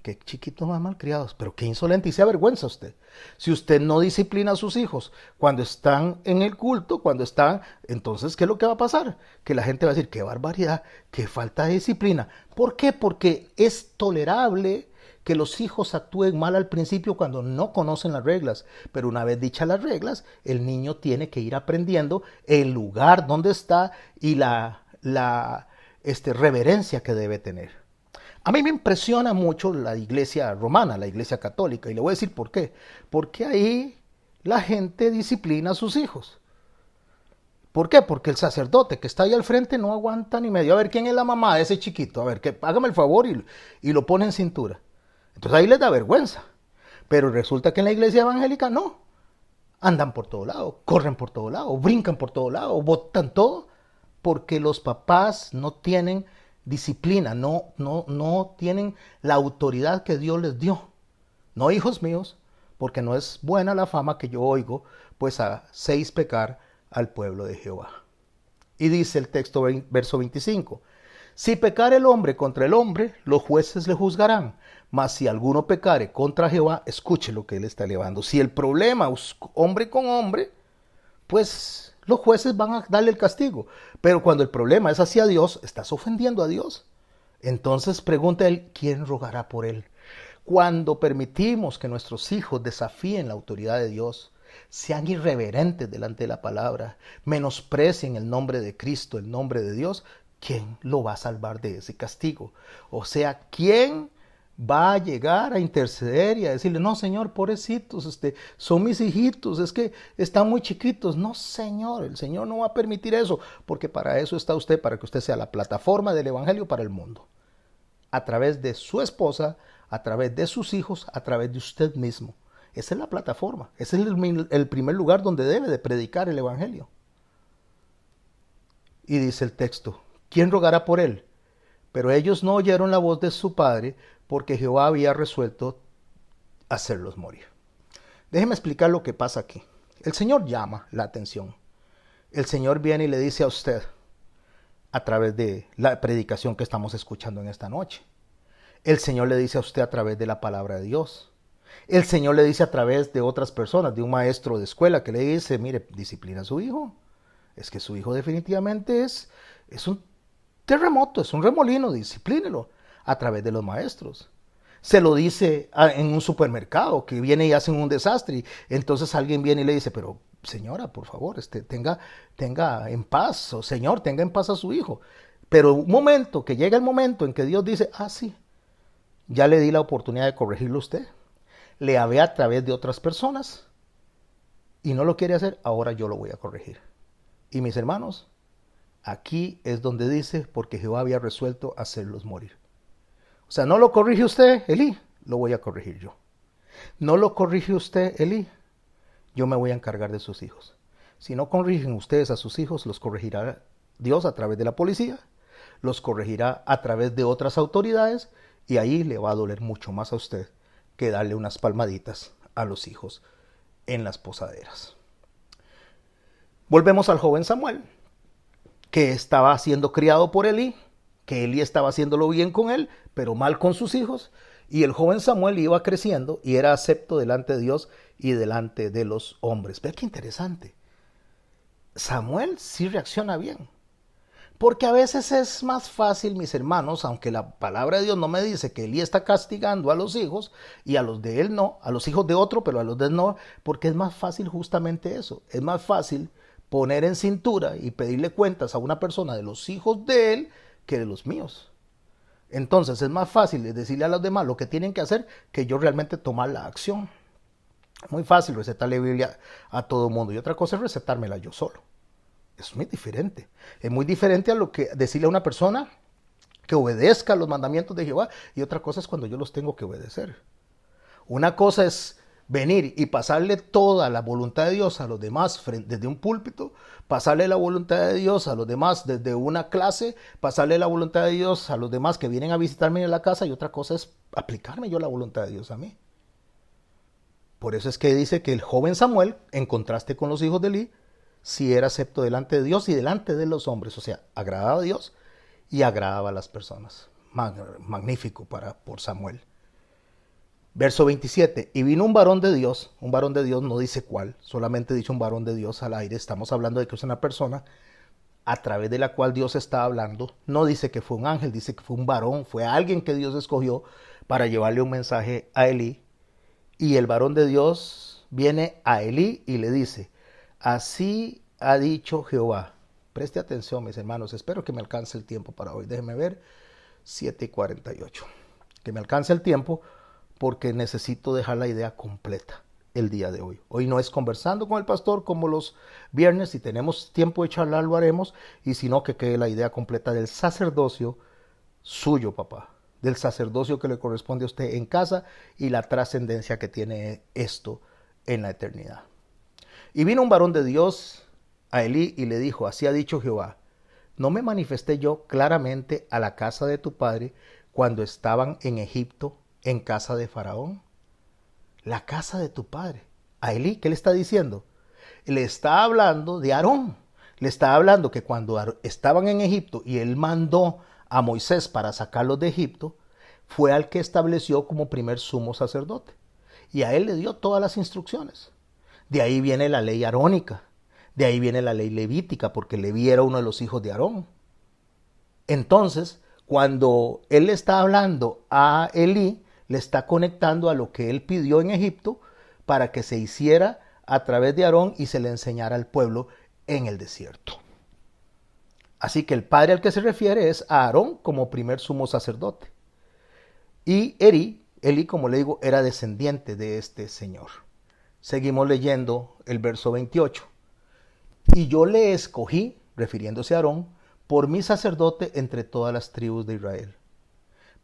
A: Qué chiquitos más malcriados, pero qué insolente y se avergüenza usted. Si usted no disciplina a sus hijos cuando están en el culto, cuando están, entonces, ¿qué es lo que va a pasar? Que la gente va a decir, qué barbaridad, qué falta de disciplina. ¿Por qué? Porque es tolerable que los hijos actúen mal al principio cuando no conocen las reglas, pero una vez dichas las reglas, el niño tiene que ir aprendiendo el lugar donde está y la reverencia que debe tener. A mí me impresiona mucho la iglesia romana, la iglesia católica, y le voy a decir por qué. Porque ahí la gente disciplina a sus hijos. ¿Por qué? Porque el sacerdote que está ahí al frente no aguanta ni medio. A ver, ¿quién es la mamá de ese chiquito? A ver, que hágame el favor y lo pone en cintura. Entonces ahí les da vergüenza. Pero resulta que en la iglesia evangélica no. Andan por todo lado, corren por todo lado, brincan por todo lado, botan todo, porque los papás no tienen disciplina, no tienen la autoridad que Dios les dio. No, hijos míos, porque no es buena la fama que yo oigo, pues hacéis pecar al pueblo de Jehová. Y dice el texto, verso 25, si pecare el hombre contra el hombre, los jueces le juzgarán. Mas si alguno pecare contra Jehová, escuche lo que él está elevando. Si el problema es hombre con hombre, pues los jueces van a darle el castigo. Pero cuando el problema es hacia Dios, estás ofendiendo a Dios. Entonces pregunta él, ¿quién rogará por él? Cuando permitimos que nuestros hijos desafíen la autoridad de Dios, sean irreverentes delante de la palabra, menosprecien el nombre de Cristo, el nombre de Dios, ¿quién lo va a salvar de ese castigo? O sea, ¿quién va a llegar a interceder y a decirle, no, Señor, pobrecitos, son mis hijitos, es que están muy chiquitos? No, Señor, el Señor no va a permitir eso, porque para eso está usted, para que usted sea la plataforma del Evangelio para el mundo. A través de su esposa, a través de sus hijos, a través de usted mismo. Esa es la plataforma, ese es el primer lugar donde debe de predicar el Evangelio. Y dice el texto, ¿quién rogará por él? Pero ellos no oyeron la voz de su padre, porque Jehová había resuelto hacerlos morir. Déjeme explicar lo que pasa aquí. El Señor llama la atención. El Señor viene y le dice a usted, a través de la predicación que estamos escuchando en esta noche. El Señor le dice a usted a través de la palabra de Dios. El Señor le dice a través de otras personas, de un maestro de escuela que le dice, mire, disciplina a su hijo. Es que su hijo definitivamente es un terremoto, es un remolino, disciplínelo. A través de los maestros. Se lo dice en un supermercado que viene y hacen un desastre. Entonces alguien viene y le dice, pero señora, por favor, tenga en paz, o señor, tenga en paz a su hijo. Pero un momento, que llega el momento en que Dios dice, sí, ya le di la oportunidad de corregirlo a usted. Le hablé a través de otras personas y no lo quiere hacer, ahora yo lo voy a corregir. Y mis hermanos, aquí es donde dice, porque Jehová había resuelto hacerlos morir. O sea, no lo corrige usted, Elí, lo voy a corregir yo. No lo corrige usted, Elí, yo me voy a encargar de sus hijos. Si no corrigen ustedes a sus hijos, los corregirá Dios a través de la policía, los corregirá a través de otras autoridades y ahí le va a doler mucho más a usted que darle unas palmaditas a los hijos en las posaderas. Volvemos al joven Samuel, que estaba siendo criado por Elí, que Elí estaba haciéndolo bien con él, pero mal con sus hijos, y el joven Samuel iba creciendo y era acepto delante de Dios y delante de los hombres. Ve qué interesante. Samuel sí reacciona bien. Porque a veces es más fácil, mis hermanos, aunque la palabra de Dios no me dice que Elí está castigando a los hijos y a los de él no, a los hijos de otro, pero a los de él no, porque es más fácil justamente eso. Es más fácil poner en cintura y pedirle cuentas a una persona de los hijos de él que de los míos. Entonces es más fácil decirle a los demás lo que tienen que hacer que yo realmente tomar la acción. Muy fácil recetarle Biblia a todo el mundo y otra cosa es recetármela yo solo. Es muy diferente. Es muy diferente a lo que decirle a una persona que obedezca los mandamientos de Jehová y otra cosa es cuando yo los tengo que obedecer. Una cosa es venir y pasarle toda la voluntad de Dios a los demás desde un púlpito, pasarle la voluntad de Dios a los demás desde una clase, pasarle la voluntad de Dios a los demás que vienen a visitarme en la casa y otra cosa es aplicarme yo la voluntad de Dios a mí. Por eso es que dice que el joven Samuel, en contraste con los hijos de Elí, si era acepto delante de Dios y delante de los hombres, o sea, agradaba a Dios y agradaba a las personas. Magnífico por Samuel. Verso 27, y vino un varón de Dios no dice cuál, solamente dice un varón de Dios al aire, estamos hablando de que es una persona a través de la cual Dios está hablando, no dice que fue un ángel, dice que fue un varón, fue alguien que Dios escogió para llevarle un mensaje a Elí, y el varón de Dios viene a Elí y le dice, así ha dicho Jehová. Preste atención, mis hermanos. Espero que me alcance el tiempo para hoy. Déjenme ver. 7:48. Que me alcance el tiempo porque necesito dejar la idea completa el día de hoy. Hoy no es conversando con el pastor como los viernes. Si tenemos tiempo de charlar, lo haremos. Y si no, que quede la idea completa del sacerdocio suyo, papá. Del sacerdocio que le corresponde a usted en casa y la trascendencia que tiene esto en la eternidad. Y vino un varón de Dios a Elí y le dijo, así ha dicho Jehová, ¿no me manifesté yo claramente a la casa de tu padre cuando estaban en Egipto, en casa de Faraón? La casa de tu padre. A Elí, ¿qué le está diciendo? Le está hablando de Aarón. Le está hablando que cuando estaban en Egipto y él mandó a Moisés para sacarlos de Egipto, fue al que estableció como primer sumo sacerdote. Y a él le dio todas las instrucciones. De ahí viene la ley arónica. De ahí viene la ley levítica, porque Leví era uno de los hijos de Aarón. Entonces, cuando él le está hablando a Elí, le está conectando a lo que él pidió en Egipto para que se hiciera a través de Aarón y se le enseñara al pueblo en el desierto. Así que el padre al que se refiere es a Aarón como primer sumo sacerdote. Y Elí, como le digo, era descendiente de este señor. Seguimos leyendo el verso 28. Y yo le escogí, refiriéndose a Aarón, por mi sacerdote entre todas las tribus de Israel,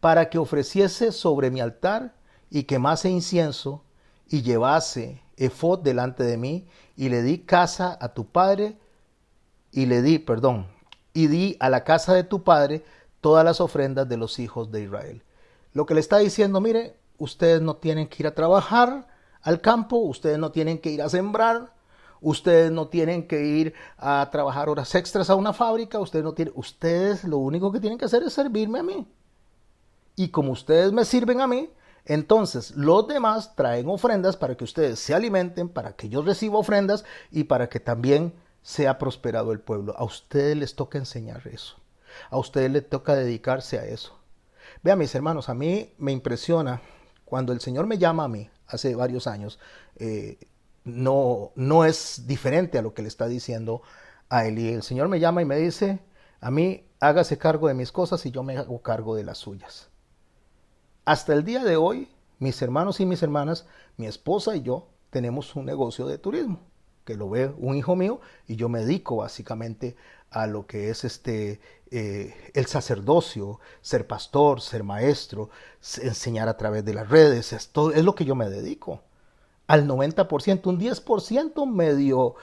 A: para que ofreciese sobre mi altar y quemase incienso y llevase efod delante de mí, y le di casa a tu padre, y di a la casa de tu padre todas las ofrendas de los hijos de Israel. Lo que le está diciendo, mire, ustedes no tienen que ir a trabajar al campo, ustedes no tienen que ir a sembrar, ustedes no tienen que ir a trabajar horas extras a una fábrica, ustedes lo único que tienen que hacer es servirme a mí. Y como ustedes me sirven a mí, entonces los demás traen ofrendas para que ustedes se alimenten, para que yo reciba ofrendas y para que también sea prosperado el pueblo. A ustedes les toca enseñar eso. A ustedes les toca dedicarse a eso. Vean, mis hermanos, a mí me impresiona cuando el Señor me llama a mí, hace varios años, no es diferente a lo que le está diciendo a Elí. El Señor me llama y me dice, a mí hágase cargo de mis cosas y yo me hago cargo de las suyas. Hasta el día de hoy, mis hermanos y mis hermanas, mi esposa y yo tenemos un negocio de turismo, que lo ve un hijo mío y yo me dedico básicamente a lo que es el sacerdocio, ser pastor, ser maestro, enseñar a través de las redes, esto es lo que yo me dedico. al 90%, un 10% medio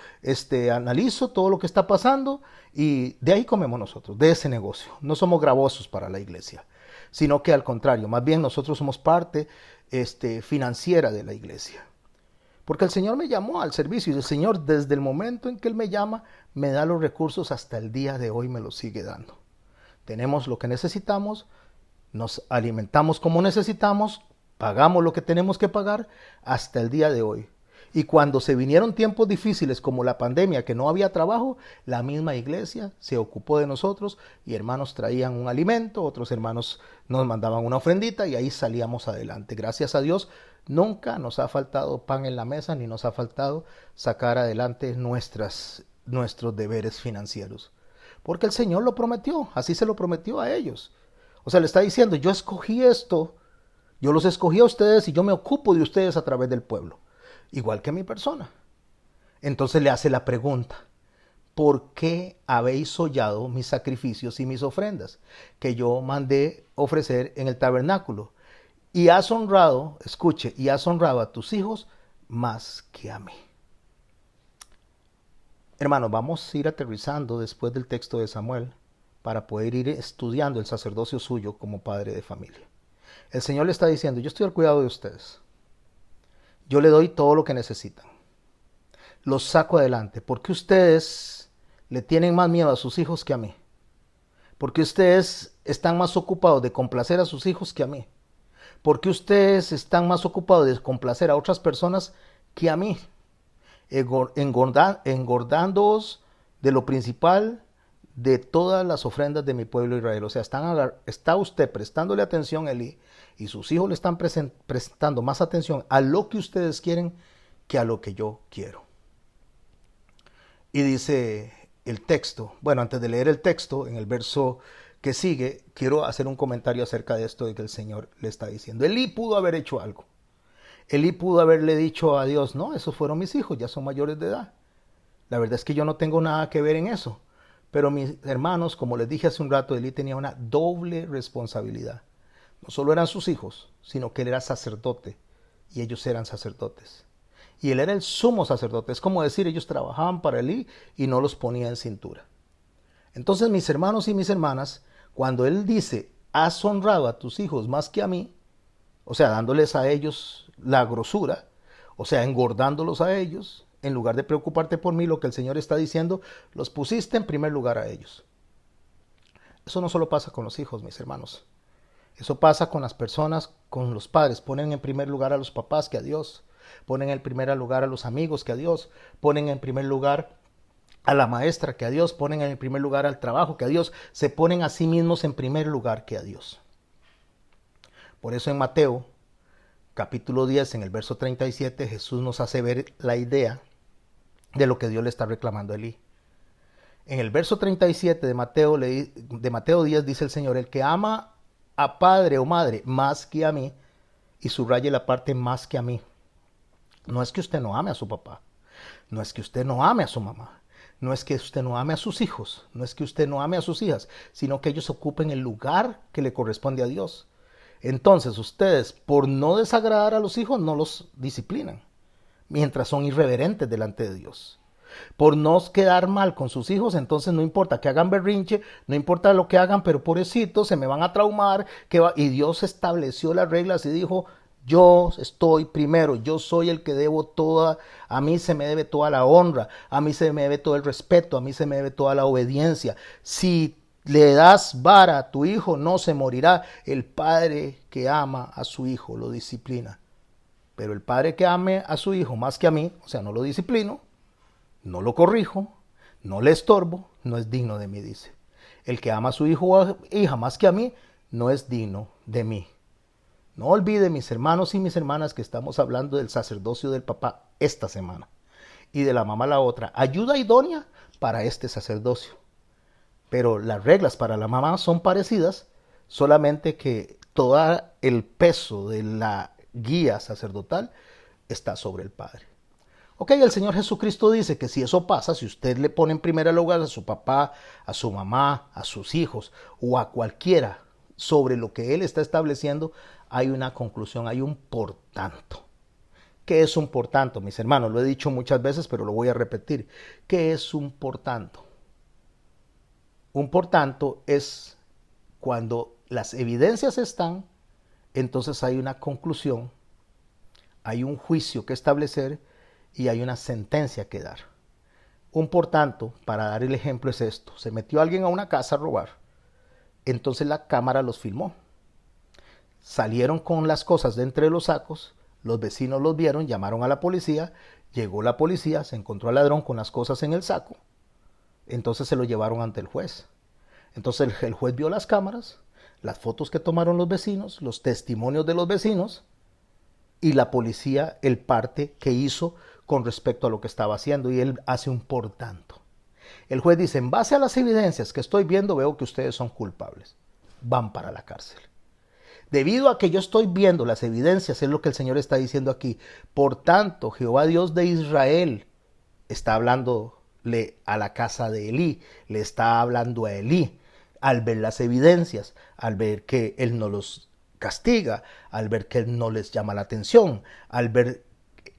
A: analizo todo lo que está pasando y de ahí comemos nosotros, de ese negocio. No somos gravosos para la iglesia, sino que al contrario, más bien nosotros somos parte financiera de la iglesia. Porque el Señor me llamó al servicio y el Señor desde el momento en que Él me llama, me da los recursos hasta el día de hoy, me los sigue dando. Tenemos lo que necesitamos, nos alimentamos como necesitamos, pagamos lo que tenemos que pagar hasta el día de hoy. Y cuando se vinieron tiempos difíciles como la pandemia, que no había trabajo, la misma iglesia se ocupó de nosotros y hermanos traían un alimento, otros hermanos nos mandaban una ofrendita y ahí salíamos adelante. Gracias a Dios, nunca nos ha faltado pan en la mesa ni nos ha faltado sacar adelante nuestros deberes financieros. Porque el Señor lo prometió, así se lo prometió a ellos. O sea, le está diciendo, yo escogí esto, yo los escogí a ustedes y yo me ocupo de ustedes a través del pueblo. Igual que mi persona. Entonces le hace la pregunta, ¿por qué habéis hollado mis sacrificios y mis ofrendas que yo mandé ofrecer en el tabernáculo? Y has honrado, escuche, y has honrado a tus hijos más que a mí. Hermanos, vamos a ir aterrizando después del texto de Samuel para poder ir estudiando el sacerdocio suyo como padre de familia. El Señor le está diciendo, yo estoy al cuidado de ustedes. Yo le doy todo lo que necesitan. Los saco adelante. ¿Por qué ustedes le tienen más miedo a sus hijos que a mí? ¿Por qué ustedes están más ocupados de complacer a sus hijos que a mí? ¿Por qué ustedes están más ocupados de complacer a otras personas que a mí? Engordándoos de lo principal de todas las ofrendas de mi pueblo Israel. O sea, está usted prestándole atención a Elí y sus hijos le están prestando más atención a lo que ustedes quieren que a lo que yo quiero. Y dice el texto, bueno, antes de leer el texto, en el verso que sigue, quiero hacer un comentario acerca de esto de que el Señor le está diciendo. Elí pudo haber hecho algo. Elí pudo haberle dicho a Dios, no, esos fueron mis hijos, ya son mayores de edad. La verdad es que yo no tengo nada que ver en eso. Pero mis hermanos, como les dije hace un rato, Elí tenía una doble responsabilidad. No solo eran sus hijos, sino que él era sacerdote y ellos eran sacerdotes. Y él era el sumo sacerdote. Es como decir, ellos trabajaban para Elí y no los ponía en cintura. Entonces, mis hermanos y mis hermanas, cuando él dice, has honrado a tus hijos más que a mí, o sea, dándoles a ellos la grosura, o sea, engordándolos a ellos, en lugar de preocuparte por mí, lo que el Señor está diciendo, los pusiste en primer lugar a ellos. Eso no solo pasa con los hijos, mis hermanos. Eso pasa con las personas, con los padres. Ponen en primer lugar a los papás que a Dios. Ponen en primer lugar a los amigos que a Dios. Ponen en primer lugar a la maestra que a Dios. Ponen en primer lugar al trabajo que a Dios. Se ponen a sí mismos en primer lugar que a Dios. Por eso en Mateo, capítulo 10, en el verso 37, Jesús nos hace ver la idea de lo que Dios le está reclamando a Elí. En el verso 37 de Mateo 10 dice el Señor, el que ama a padre o madre más que a mí, y subraye la parte más que a mí. No es que usted no ame a su papá, no es que usted no ame a su mamá, no es que usted no ame a sus hijos, no es que usted no ame a sus hijas, sino que ellos ocupen el lugar que le corresponde a Dios. Entonces ustedes, por no desagradar a los hijos, no los disciplinan, mientras son irreverentes delante de Dios. Por no quedar mal con sus hijos, entonces no importa que hagan berrinche, no importa lo que hagan, pero pobrecitos, se me van a traumar. Y Dios estableció las reglas y dijo, yo estoy primero, yo soy el que debo toda, a mí se me debe toda la honra, a mí se me debe todo el respeto, a mí se me debe toda la obediencia. Si le das vara a tu hijo, no se morirá. El padre que ama a su hijo lo disciplina. Pero el padre que ame a su hijo más que a mí, o sea, no lo disciplino, no lo corrijo, no le estorbo, no es digno de mí, dice. El que ama a su hijo o hija más que a mí, no es digno de mí. No olvide, mis hermanos y mis hermanas, que estamos hablando del sacerdocio del papá esta semana y de la mamá la otra. Ayuda idónea para este sacerdocio. Pero las reglas para la mamá son parecidas, solamente que todo el peso de la guía sacerdotal está sobre el padre. Ok, el Señor Jesucristo dice que si eso pasa, si usted le pone en primer lugar a su papá, a su mamá, a sus hijos o a cualquiera sobre lo que Él está estableciendo, hay una conclusión, hay un por tanto. ¿Qué es un por tanto, mis hermanos? Lo he dicho muchas veces, pero lo voy a repetir. ¿Qué es un por tanto? Un por tanto es cuando las evidencias están, entonces hay una conclusión, hay un juicio que establecer y hay una sentencia que dar. Un por tanto, para dar el ejemplo, es esto. Se metió alguien a una casa a robar. Entonces la cámara los filmó. Salieron con las cosas de entre los sacos. Los vecinos los vieron, llamaron a la policía. Llegó la policía, se encontró al ladrón con las cosas en el saco. Entonces se lo llevaron ante el juez. Entonces el juez vio las cámaras, las fotos que tomaron los vecinos, los testimonios de los vecinos y la policía el parte que hizo con respecto a lo que estaba haciendo, y él hace un por tanto. El juez dice, en base a las evidencias que estoy viendo, veo que ustedes son culpables. Van para la cárcel. Debido a que yo estoy viendo las evidencias, es lo que el Señor está diciendo aquí. Por tanto, Jehová Dios de Israel está hablándole a la casa de Elí, le está hablando a Elí, al ver las evidencias, al ver que él no los castiga, al ver que él no les llama la atención, al ver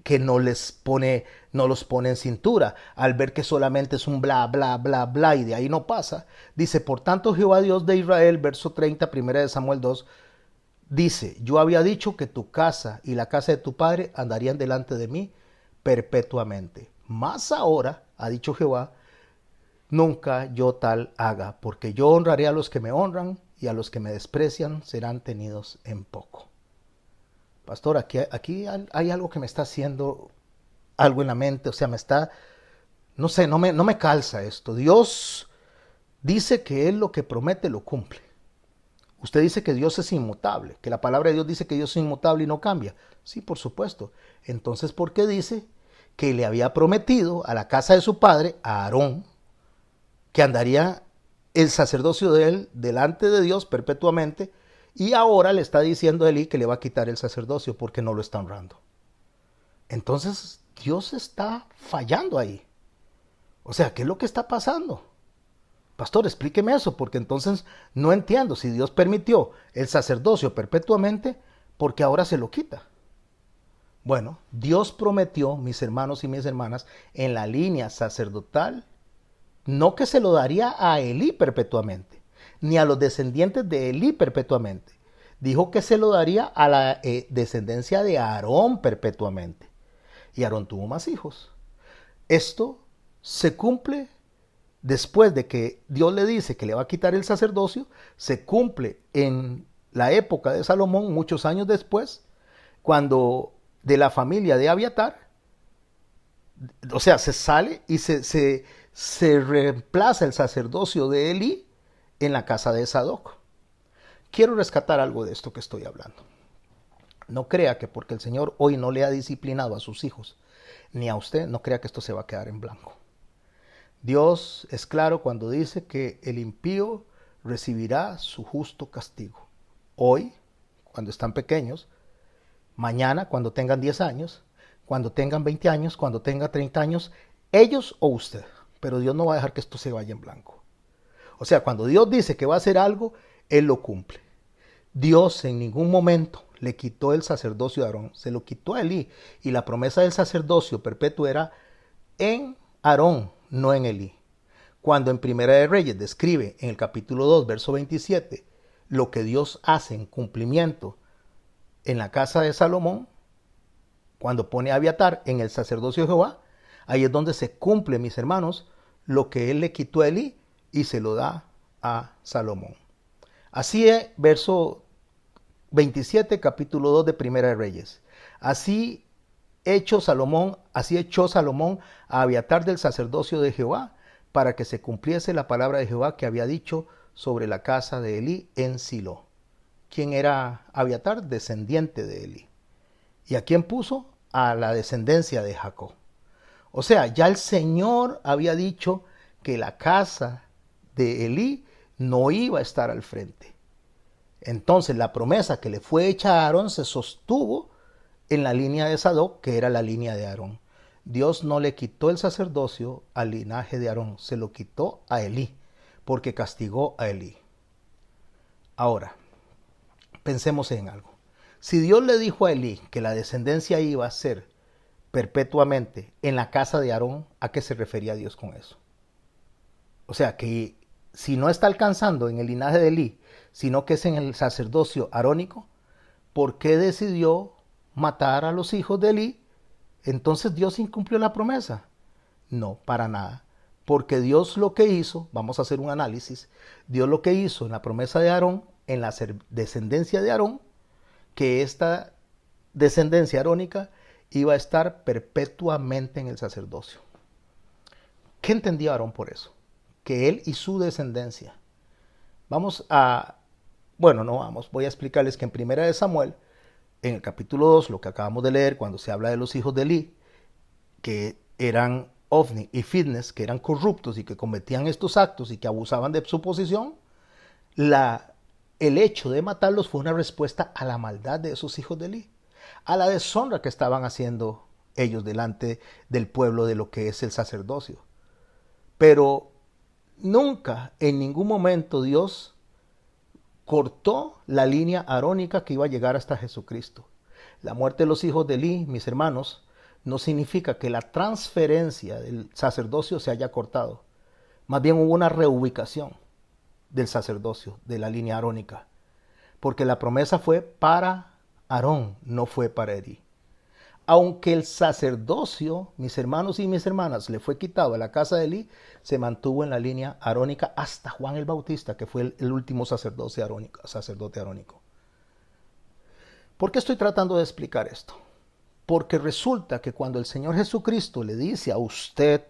A: que no los pone en cintura, al ver que solamente es un bla, bla, bla, bla, y de ahí no pasa. Dice, por tanto, Jehová Dios de Israel, verso 30, 1 Samuel 2, dice, yo había dicho que tu casa y la casa de tu padre andarían delante de mí perpetuamente. Mas ahora, ha dicho Jehová, nunca yo tal haga, porque yo honraré a los que me honran y a los que me desprecian serán tenidos en poco. Pastor, aquí hay algo que me está haciendo algo en la mente, o sea, no sé, no me calza esto. Dios dice que Él lo que promete lo cumple. Usted dice que Dios es inmutable, que la palabra de Dios dice que Dios es inmutable y no cambia. Sí, por supuesto. Entonces, ¿por qué dice que le había prometido a la casa de su padre, a Aarón, que andaría el sacerdocio de él delante de Dios perpetuamente, y ahora le está diciendo a Elí que le va a quitar el sacerdocio porque no lo está honrando? Entonces, Dios está fallando ahí. O sea, ¿qué es lo que está pasando? Pastor, explíqueme eso, porque entonces no entiendo. Si Dios permitió el sacerdocio perpetuamente, ¿por qué ahora se lo quita? Bueno, Dios prometió, mis hermanos y mis hermanas, en la línea sacerdotal, no que se lo daría a Elí perpetuamente, ni a los descendientes de Elí perpetuamente. Dijo que se lo daría a la descendencia de Aarón perpetuamente. Y Aarón tuvo más hijos. Esto se cumple después de que Dios le dice que le va a quitar el sacerdocio, se cumple en la época de Salomón, muchos años después, cuando de la familia de Abiatar, o sea, se sale y se reemplaza el sacerdocio de Elí en la casa de Sadoc. Quiero rescatar algo de esto que estoy hablando. No crea que porque el Señor hoy no le ha disciplinado a sus hijos, ni a usted, no crea que esto se va a quedar en blanco. Dios es claro cuando dice que el impío recibirá su justo castigo. Hoy, cuando están pequeños, mañana, cuando tengan 10 años, cuando tengan 20 años, cuando tengan 30 años, ellos o usted. Pero Dios no va a dejar que esto se vaya en blanco. O sea, cuando Dios dice que va a hacer algo, Él lo cumple. Dios en ningún momento le quitó el sacerdocio a Aarón, se lo quitó a Elí. Y la promesa del sacerdocio perpetuo era en Aarón, no en Elí. Cuando en Primera de Reyes describe en el capítulo 2, verso 27, lo que Dios hace en cumplimiento en la casa de Salomón, cuando pone a Abiatar en el sacerdocio de Jehová, ahí es donde se cumple, mis hermanos, lo que él le quitó a Elí y se lo da a Salomón. Así es, verso 27, capítulo 2 de Primera de Reyes. Así echó Salomón a Abiatar del sacerdocio de Jehová, para que se cumpliese la palabra de Jehová que había dicho sobre la casa de Elí en Silo. ¿Quién era Abiatar? Descendiente de Elí. ¿Y a quién puso? A la descendencia de Jacob. O sea, ya el Señor había dicho que la casa de Elí no iba a estar al frente. Entonces la promesa que le fue hecha a Aarón se sostuvo en la línea de Sadoc, que era la línea de Aarón. Dios no le quitó el sacerdocio al linaje de Aarón, se lo quitó a Elí, porque castigó a Elí. Ahora, pensemos en algo. Si Dios le dijo a Elí que la descendencia iba a ser perpetuamente en la casa de Aarón, ¿a qué se refería Dios con eso? O sea, que si no está alcanzando en el linaje de Elí, sino que es en el sacerdocio arónico, ¿por qué decidió matar a los hijos de Elí? Entonces Dios incumplió la promesa. No, para nada. Porque Dios lo que hizo, vamos a hacer un análisis, Dios lo que hizo en la promesa de Aarón, en la descendencia de Aarón, que esta descendencia arónica iba a estar perpetuamente en el sacerdocio. ¿Qué entendía Aarón por eso? Que él y su descendencia. Voy a explicarles que en Primera de Samuel, en el capítulo 2, lo que acabamos de leer, cuando se habla de los hijos de Elí, que eran Ofni y Fitness, que eran corruptos y que cometían estos actos y que abusaban de su posición, el hecho de matarlos fue una respuesta a la maldad de esos hijos de Elí, a la deshonra que estaban haciendo ellos delante del pueblo de lo que es el sacerdocio. Pero nunca, en ningún momento, Dios cortó la línea arónica que iba a llegar hasta Jesucristo. La muerte de los hijos de Elí, mis hermanos, no significa que la transferencia del sacerdocio se haya cortado. Más bien hubo una reubicación del sacerdocio, de la línea arónica. Porque la promesa fue para Aarón, no fue para Elí. Aunque el sacerdocio, mis hermanos y mis hermanas, le fue quitado a la casa de Elí, se mantuvo en la línea arónica hasta Juan el Bautista, que fue el último sacerdote arónico. ¿Por qué estoy tratando de explicar esto? Porque resulta que cuando el Señor Jesucristo le dice a usted,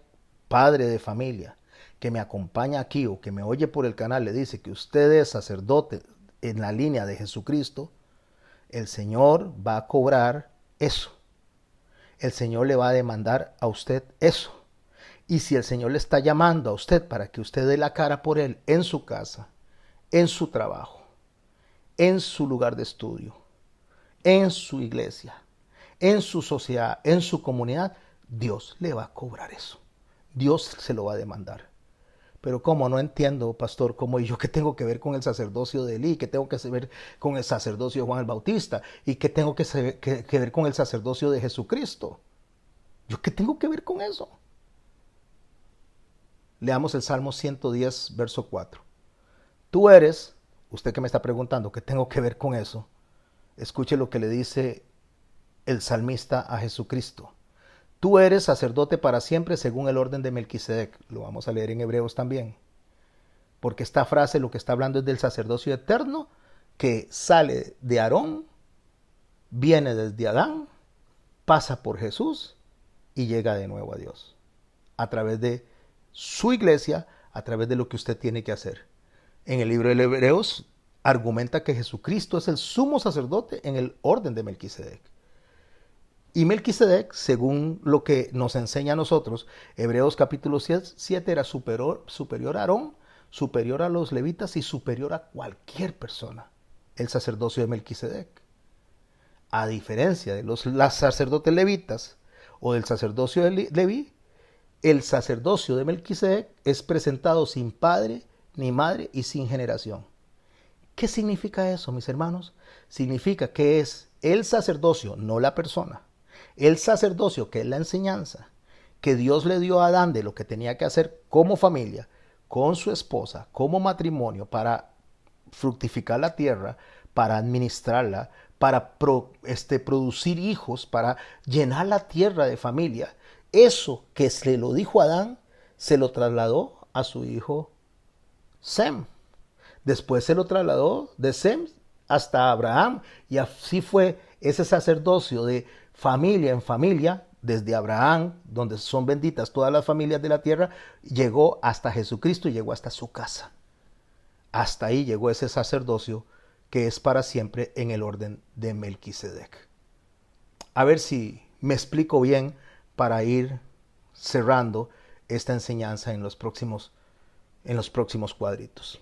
A: padre de familia, que me acompaña aquí o que me oye por el canal, le dice que usted es sacerdote en la línea de Jesucristo, el Señor va a cobrar eso. El Señor le va a demandar a usted eso. Y si el Señor le está llamando a usted para que usted dé la cara por Él en su casa, en su trabajo, en su lugar de estudio, en su iglesia, en su sociedad, en su comunidad, Dios le va a cobrar eso. Dios se lo va a demandar. Pero ¿cómo? No entiendo, pastor, ¿cómo y yo qué tengo que ver con el sacerdocio de Elí? ¿Qué tengo que ver con el sacerdocio de Juan el Bautista? ¿Y qué tengo que ver con el sacerdocio de Jesucristo? ¿Yo qué tengo que ver con eso? Leamos el Salmo 110, verso 4. Tú eres, usted que me está preguntando, ¿qué tengo que ver con eso? Escuche lo que le dice el salmista a Jesucristo. Tú eres sacerdote para siempre según el orden de Melquisedec. Lo vamos a leer en Hebreos también. Porque esta frase lo que está hablando es del sacerdocio eterno que sale de Aarón, viene desde Adán, pasa por Jesús y llega de nuevo a Dios. A través de su iglesia, a través de lo que usted tiene que hacer. En el libro de Hebreos argumenta que Jesucristo es el sumo sacerdote en el orden de Melquisedec. Y Melquisedec, según lo que nos enseña a nosotros, Hebreos capítulo 7 era superior a Aarón, superior a los levitas y superior a cualquier persona, el sacerdocio de Melquisedec. A diferencia de los sacerdotes levitas o del sacerdocio de Leví, el sacerdocio de Melquisedec es presentado sin padre ni madre y sin generación. ¿Qué significa eso, mis hermanos? Significa que es el sacerdocio, no la persona. El sacerdocio, que es la enseñanza que Dios le dio a Adán de lo que tenía que hacer como familia, con su esposa, como matrimonio, para fructificar la tierra, para administrarla, para producir hijos, para llenar la tierra de familia. Eso que se lo dijo a Adán, se lo trasladó a su hijo Sem. Después se lo trasladó de Sem hasta Abraham, y así fue ese sacerdocio de familia en familia, desde Abraham, donde son benditas todas las familias de la tierra, llegó hasta Jesucristo y llegó hasta su casa. Hasta ahí llegó ese sacerdocio que es para siempre en el orden de Melquisedec. A ver si me explico bien para ir cerrando esta enseñanza en los próximos cuadritos.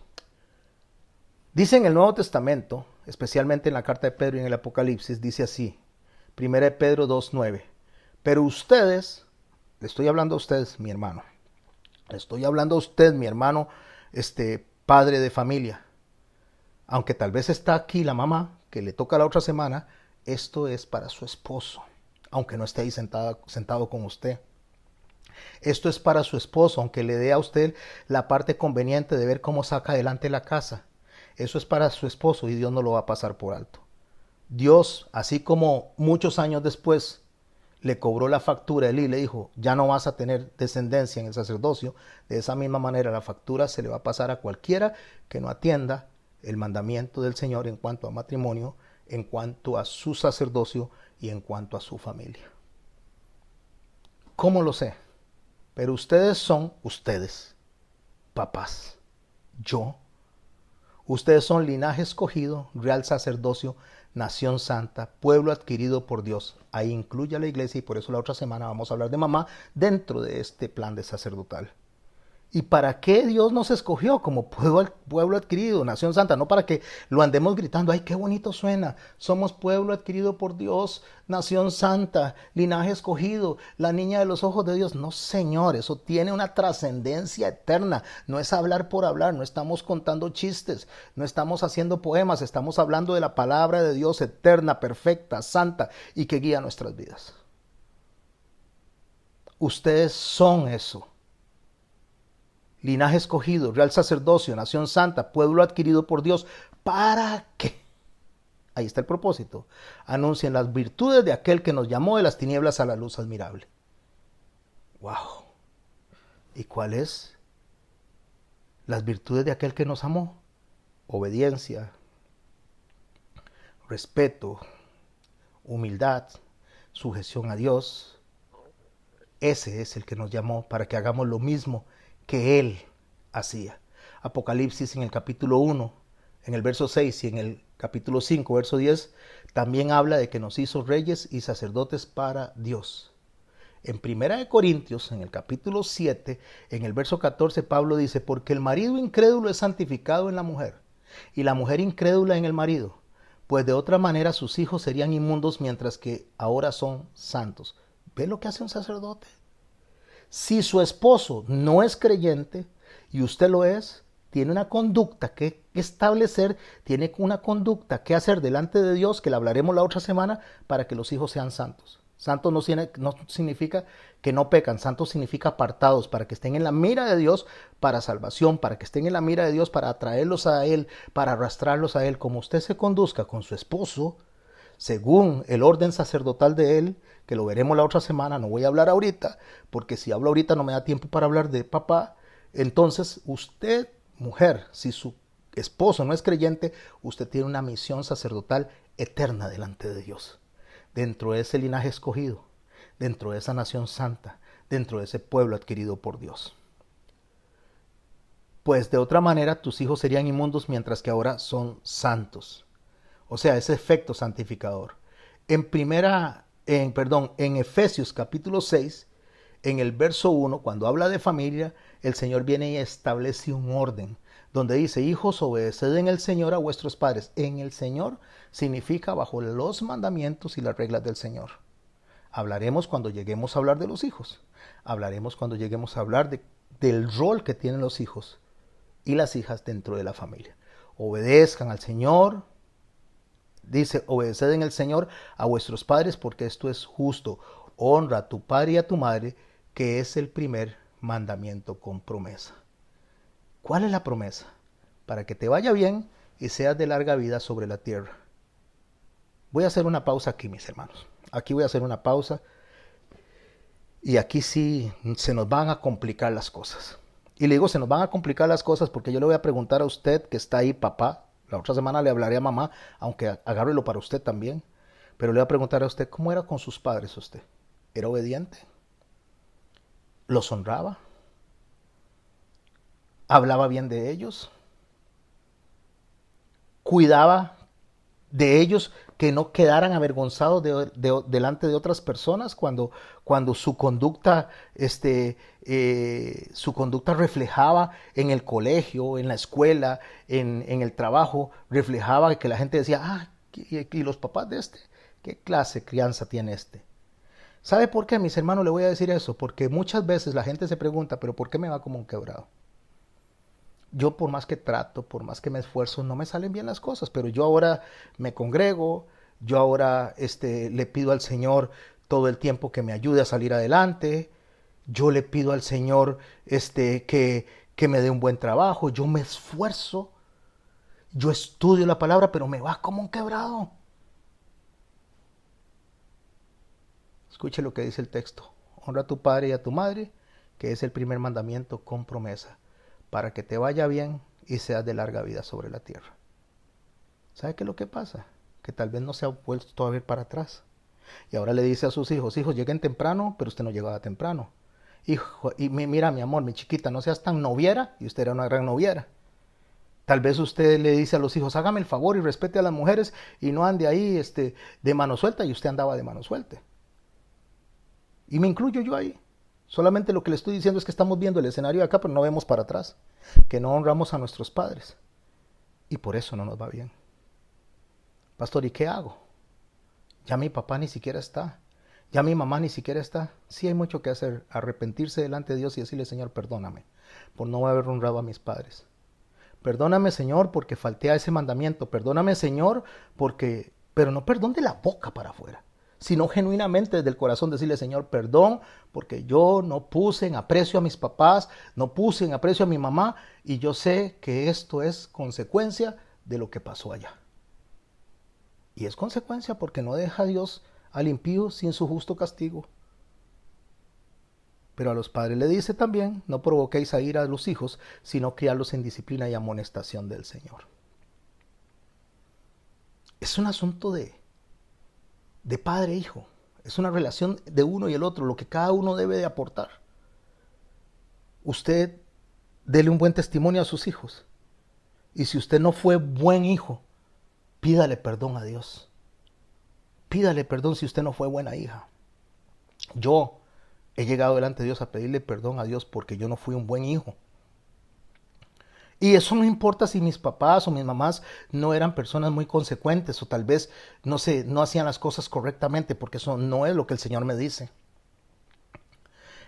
A: Dice en el Nuevo Testamento, especialmente en la carta de Pedro y en el Apocalipsis, dice así, 1 Pedro 2:9, pero ustedes, le estoy hablando a ustedes, mi hermano, le estoy hablando a usted, mi hermano, padre de familia, aunque tal vez está aquí la mamá, que le toca la otra semana, esto es para su esposo. aunque no esté ahí sentado con usted. Esto es para su esposo, aunque le dé a usted la parte conveniente de ver cómo saca adelante la casa. Eso es para su esposo y Dios no lo va a pasar por alto. Dios, así como muchos años después le cobró la factura a Elí y le dijo, ya no vas a tener descendencia en el sacerdocio, de esa misma manera la factura se le va a pasar a cualquiera que no atienda el mandamiento del Señor en cuanto a matrimonio, en cuanto a su sacerdocio y en cuanto a su familia. ¿Cómo lo sé? Pero ustedes, papás, yo. Ustedes son linaje escogido, real sacerdocio, nación santa, pueblo adquirido por Dios. Ahí incluye a la iglesia y por eso la otra semana vamos a hablar de mamá dentro de este plan de sacerdotal. ¿Y para qué Dios nos escogió como pueblo adquirido, nación santa? No para que lo andemos gritando, ay, qué bonito suena. Somos pueblo adquirido por Dios, nación santa, linaje escogido, la niña de los ojos de Dios. No, Señor, eso tiene una trascendencia eterna. No es hablar por hablar, no estamos contando chistes, no estamos haciendo poemas, estamos hablando de la palabra de Dios eterna, perfecta, santa y que guía nuestras vidas. Ustedes son eso. Linaje escogido, real sacerdocio, nación santa, pueblo adquirido por Dios. ¿Para qué? Ahí está el propósito. Anuncien las virtudes de aquel que nos llamó de las tinieblas a la luz admirable. ¡Wow! ¿Y cuál es? Las virtudes de aquel que nos amó. Obediencia, respeto, humildad, sujeción a Dios. Ese es el que nos llamó para que hagamos lo mismo que Él hacía. Apocalipsis en el capítulo 1, en el verso 6 y en el capítulo 5, verso 10, también habla de que nos hizo reyes y sacerdotes para Dios. En Primera de Corintios, en el capítulo 7, en el verso 14, Pablo dice, porque el marido incrédulo es santificado en la mujer, y la mujer incrédula en el marido, pues de otra manera sus hijos serían inmundos mientras que ahora son santos. ¿Ve lo que hace un sacerdote? Si su esposo no es creyente y usted lo es, tiene una conducta que establecer, tiene una conducta que hacer delante de Dios, que la hablaremos la otra semana, para que los hijos sean santos. Santos no significa que no pecan, santos significa apartados, para que estén en la mira de Dios para salvación, para que estén en la mira de Dios para atraerlos a Él, para arrastrarlos a Él. Como usted se conduzca con su esposo, según el orden sacerdotal de Él, que lo veremos la otra semana, no voy a hablar ahorita, porque si hablo ahorita no me da tiempo para hablar de papá. Entonces usted, mujer, si su esposo no es creyente, usted tiene una misión sacerdotal eterna delante de Dios, dentro de ese linaje escogido, dentro de esa nación santa, dentro de ese pueblo adquirido por Dios. Pues de otra manera tus hijos serían inmundos mientras que ahora son santos. O sea, ese efecto santificador. En Efesios capítulo 6, en el verso 1, cuando habla de familia, el Señor viene y establece un orden, donde dice, hijos, obedeced en el Señor a vuestros padres. En el Señor significa bajo los mandamientos y las reglas del Señor. Hablaremos cuando lleguemos a hablar de los hijos. Hablaremos cuando lleguemos a hablar del rol que tienen los hijos y las hijas dentro de la familia. Obedezcan al Señor. Dice, obedeced en el Señor a vuestros padres porque esto es justo. Honra a tu padre y a tu madre, que es el primer mandamiento con promesa. ¿Cuál es la promesa? Para que te vaya bien y seas de larga vida sobre la tierra. Voy a hacer una pausa aquí, mis hermanos. Aquí voy a hacer una pausa. Y aquí sí se nos van a complicar las cosas. Y le digo, se nos van a complicar las cosas porque yo le voy a preguntar a usted que está ahí, papá. La otra semana le hablaré a mamá, aunque agárrelo para usted también. Pero le voy a preguntar a usted, ¿cómo era con sus padres usted? ¿Era obediente? ¿Los honraba? ¿Hablaba bien de ellos? ¿Cuidaba de ellos que no quedaran avergonzados delante de otras personas cuando su conducta reflejaba en el colegio, en la escuela, en el trabajo, reflejaba que la gente decía, y los papás de qué clase de crianza tiene este? ¿Sabe por qué, mis hermanos, le voy a decir eso? Porque muchas veces la gente se pregunta, pero ¿por qué me va como un quebrado? Yo por más que trato, por más que me esfuerzo, no me salen bien las cosas, pero yo ahora me congrego, yo ahora le pido al Señor todo el tiempo que me ayude a salir adelante. Yo le pido al Señor que me dé un buen trabajo. Yo me esfuerzo. Yo estudio la palabra, pero me va como un quebrado. Escuche lo que dice el texto. Honra a tu padre y a tu madre, que es el primer mandamiento con promesa, para que te vaya bien y seas de larga vida sobre la tierra. ¿Sabe qué es lo que pasa? Que tal vez no se ha vuelto a ver para atrás. Y ahora le dice a sus hijos, hijos, lleguen temprano, pero usted no llegaba temprano. Hijo, y mira, mi amor, mi chiquita, no seas tan noviera, y usted era una gran noviera. Tal vez usted le dice a los hijos, hágame el favor y respete a las mujeres y no ande ahí de mano suelta, y usted andaba de mano suelta. Y me incluyo yo ahí. Solamente lo que le estoy diciendo es que estamos viendo el escenario de acá, pero no vemos para atrás. Que no honramos a nuestros padres. Y por eso no nos va bien. Pastor, ¿y qué hago? Ya mi papá ni siquiera está. Ya mi mamá ni siquiera está. Sí hay mucho que hacer. Arrepentirse delante de Dios y decirle, Señor, perdóname por no haber honrado a mis padres. Perdóname, Señor, porque falté a ese mandamiento. Perdóname, Señor, porque... Pero no perdón de la boca para afuera, sino genuinamente desde el corazón decirle, Señor, perdón, porque yo no puse en aprecio a mis papás, no puse en aprecio a mi mamá, y yo sé que esto es consecuencia de lo que pasó allá. Y es consecuencia porque no deja a Dios al impío sin su justo castigo. Pero a los padres le dice también, no provoquéis a ira a los hijos, sino criarlos en disciplina y amonestación del Señor. Es un asunto de padre e hijo. Es una relación de uno y el otro, lo que cada uno debe de aportar. Usted dele un buen testimonio a sus hijos. Y si usted no fue buen hijo, pídale perdón a Dios. Pídale perdón si usted no fue buena hija. Yo he llegado delante de Dios a pedirle perdón a Dios porque yo no fui un buen hijo. Y eso no importa si mis papás o mis mamás no eran personas muy consecuentes o tal vez no hacían las cosas correctamente, porque eso no es lo que el Señor me dice.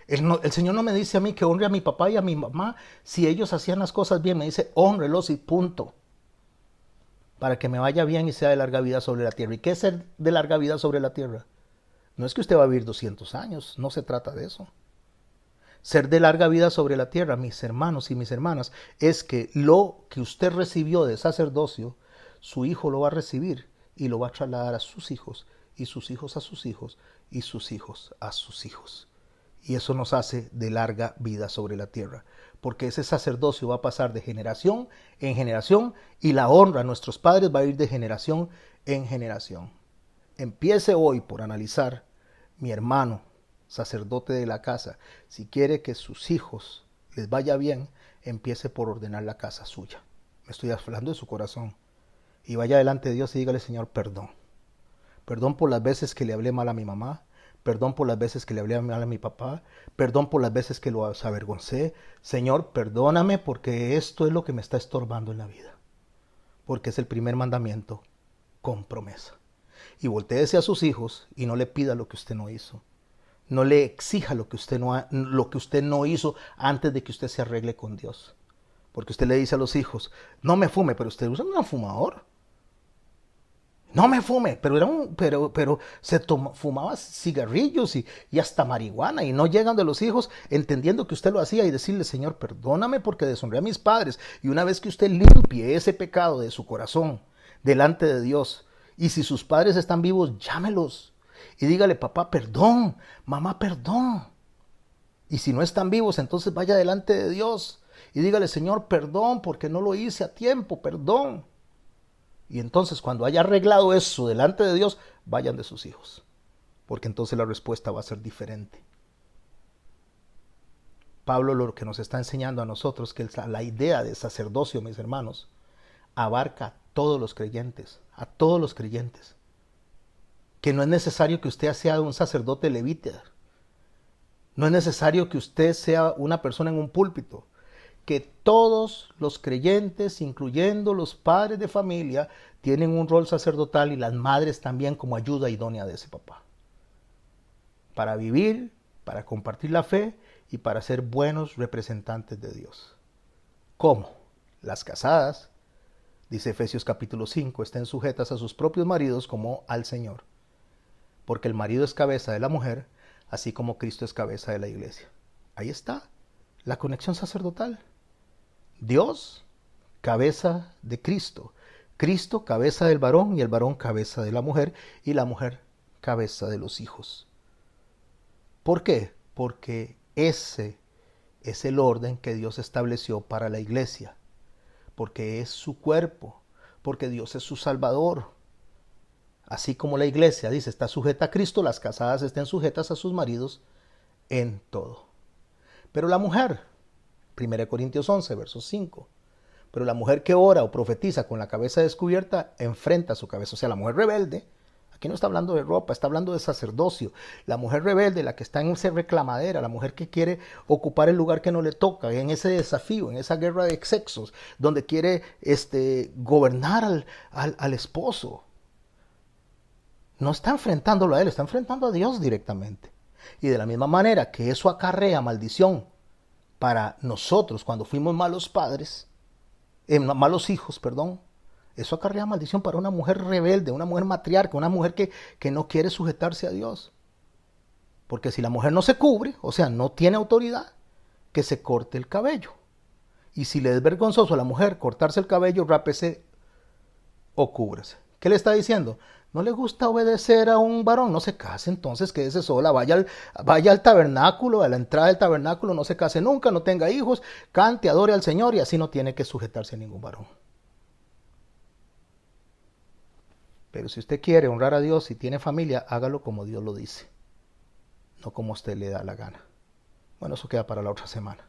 A: El Señor no me dice a mí que honre a mi papá y a mi mamá si ellos hacían las cosas bien. Me dice, honrelos y punto. Para que me vaya bien y sea de larga vida sobre la tierra. ¿Y qué es ser de larga vida sobre la tierra? No es que usted va a vivir 200 años, no se trata de eso. Ser de larga vida sobre la tierra, mis hermanos y mis hermanas, es que lo que usted recibió de sacerdocio, su hijo lo va a recibir y lo va a trasladar a sus hijos, y sus hijos a sus hijos, y sus hijos a sus hijos. Y eso nos hace de larga vida sobre la tierra, porque ese sacerdocio va a pasar de generación en generación y la honra a nuestros padres va a ir de generación en generación. Empiece hoy por analizar, mi hermano, sacerdote de la casa, si quiere que sus hijos les vaya bien, empiece por ordenar la casa suya. Me estoy hablando de su corazón. Y vaya delante de Dios y dígale, Señor, perdón. Perdón por las veces que le hablé mal a mi mamá. Perdón por las veces que le hablé mal a mi papá. Perdón por las veces que lo avergoncé. Señor, perdóname porque esto es lo que me está estorbando en la vida. Porque es el primer mandamiento con promesa. Y voltéese a sus hijos y no le pida lo que usted no hizo. No le exija lo que usted no hizo antes de que usted se arregle con Dios. Porque usted le dice a los hijos, no me fume, pero usted usa un fumador. No me fume, pero fumaba cigarrillos y hasta marihuana. Y no llegan de los hijos entendiendo que usted lo hacía y decirle, Señor, perdóname porque deshonré a mis padres. Y una vez que usted limpie ese pecado de su corazón delante de Dios, y si sus padres están vivos, llámelos. Y dígale, papá, perdón, mamá, perdón. Y si no están vivos, entonces vaya delante de Dios y dígale, Señor, perdón porque no lo hice a tiempo, perdón. Y entonces cuando haya arreglado eso delante de Dios, vayan de sus hijos. Porque entonces la respuesta va a ser diferente. Pablo lo que nos está enseñando a nosotros, que la idea de sacerdocio, mis hermanos, abarca a todos los creyentes, a todos los creyentes. Que no es necesario que usted sea un sacerdote levita. No es necesario que usted sea una persona en un púlpito. Que todos los creyentes, incluyendo los padres de familia, tienen un rol sacerdotal y las madres también como ayuda idónea de ese papá. Para vivir, para compartir la fe y para ser buenos representantes de Dios. ¿Cómo? Las casadas, dice Efesios capítulo 5, estén sujetas a sus propios maridos como al Señor. porque el marido es cabeza de la mujer, así como Cristo es cabeza de la iglesia. Ahí está la conexión sacerdotal. Dios, cabeza de Cristo. Cristo, cabeza del varón, y el varón, cabeza de la mujer, y la mujer, cabeza de los hijos. ¿Por qué? Porque ese es el orden que Dios estableció para la iglesia, porque es su cuerpo, porque Dios es su Salvador. Así como la iglesia dice está sujeta a Cristo, las casadas estén sujetas a sus maridos en todo. Pero la mujer, 1 Corintios 11, verso 5, pero la mujer que ora o profetiza con la cabeza descubierta enfrenta su cabeza. O sea, la mujer rebelde, aquí no está hablando de ropa, está hablando de sacerdocio. La mujer rebelde, la que está en esa reclamadera, la mujer que quiere ocupar el lugar que no le toca, en ese desafío, en esa guerra de sexos, donde quiere gobernar al esposo. No está enfrentándolo a él, está enfrentando a Dios directamente. Y de la misma manera que eso acarrea maldición para nosotros cuando fuimos malos padres, malos hijos, perdón, eso acarrea maldición para una mujer rebelde, una mujer matriarca, una mujer que no quiere sujetarse a Dios. Porque si la mujer no se cubre, o sea, no tiene autoridad, que se corte el cabello. Y si le es vergonzoso a la mujer cortarse el cabello, rápese o cúbrese. ¿Qué le está diciendo? No le gusta obedecer a un varón, no se case, entonces quédese sola, vaya al tabernáculo, a la entrada del tabernáculo, no se case nunca, no tenga hijos, cante, adore al Señor y así no tiene que sujetarse a ningún varón. Pero si usted quiere honrar a Dios y tiene familia, hágalo como Dios lo dice, no como usted le da la gana. Bueno, eso queda para la otra semana.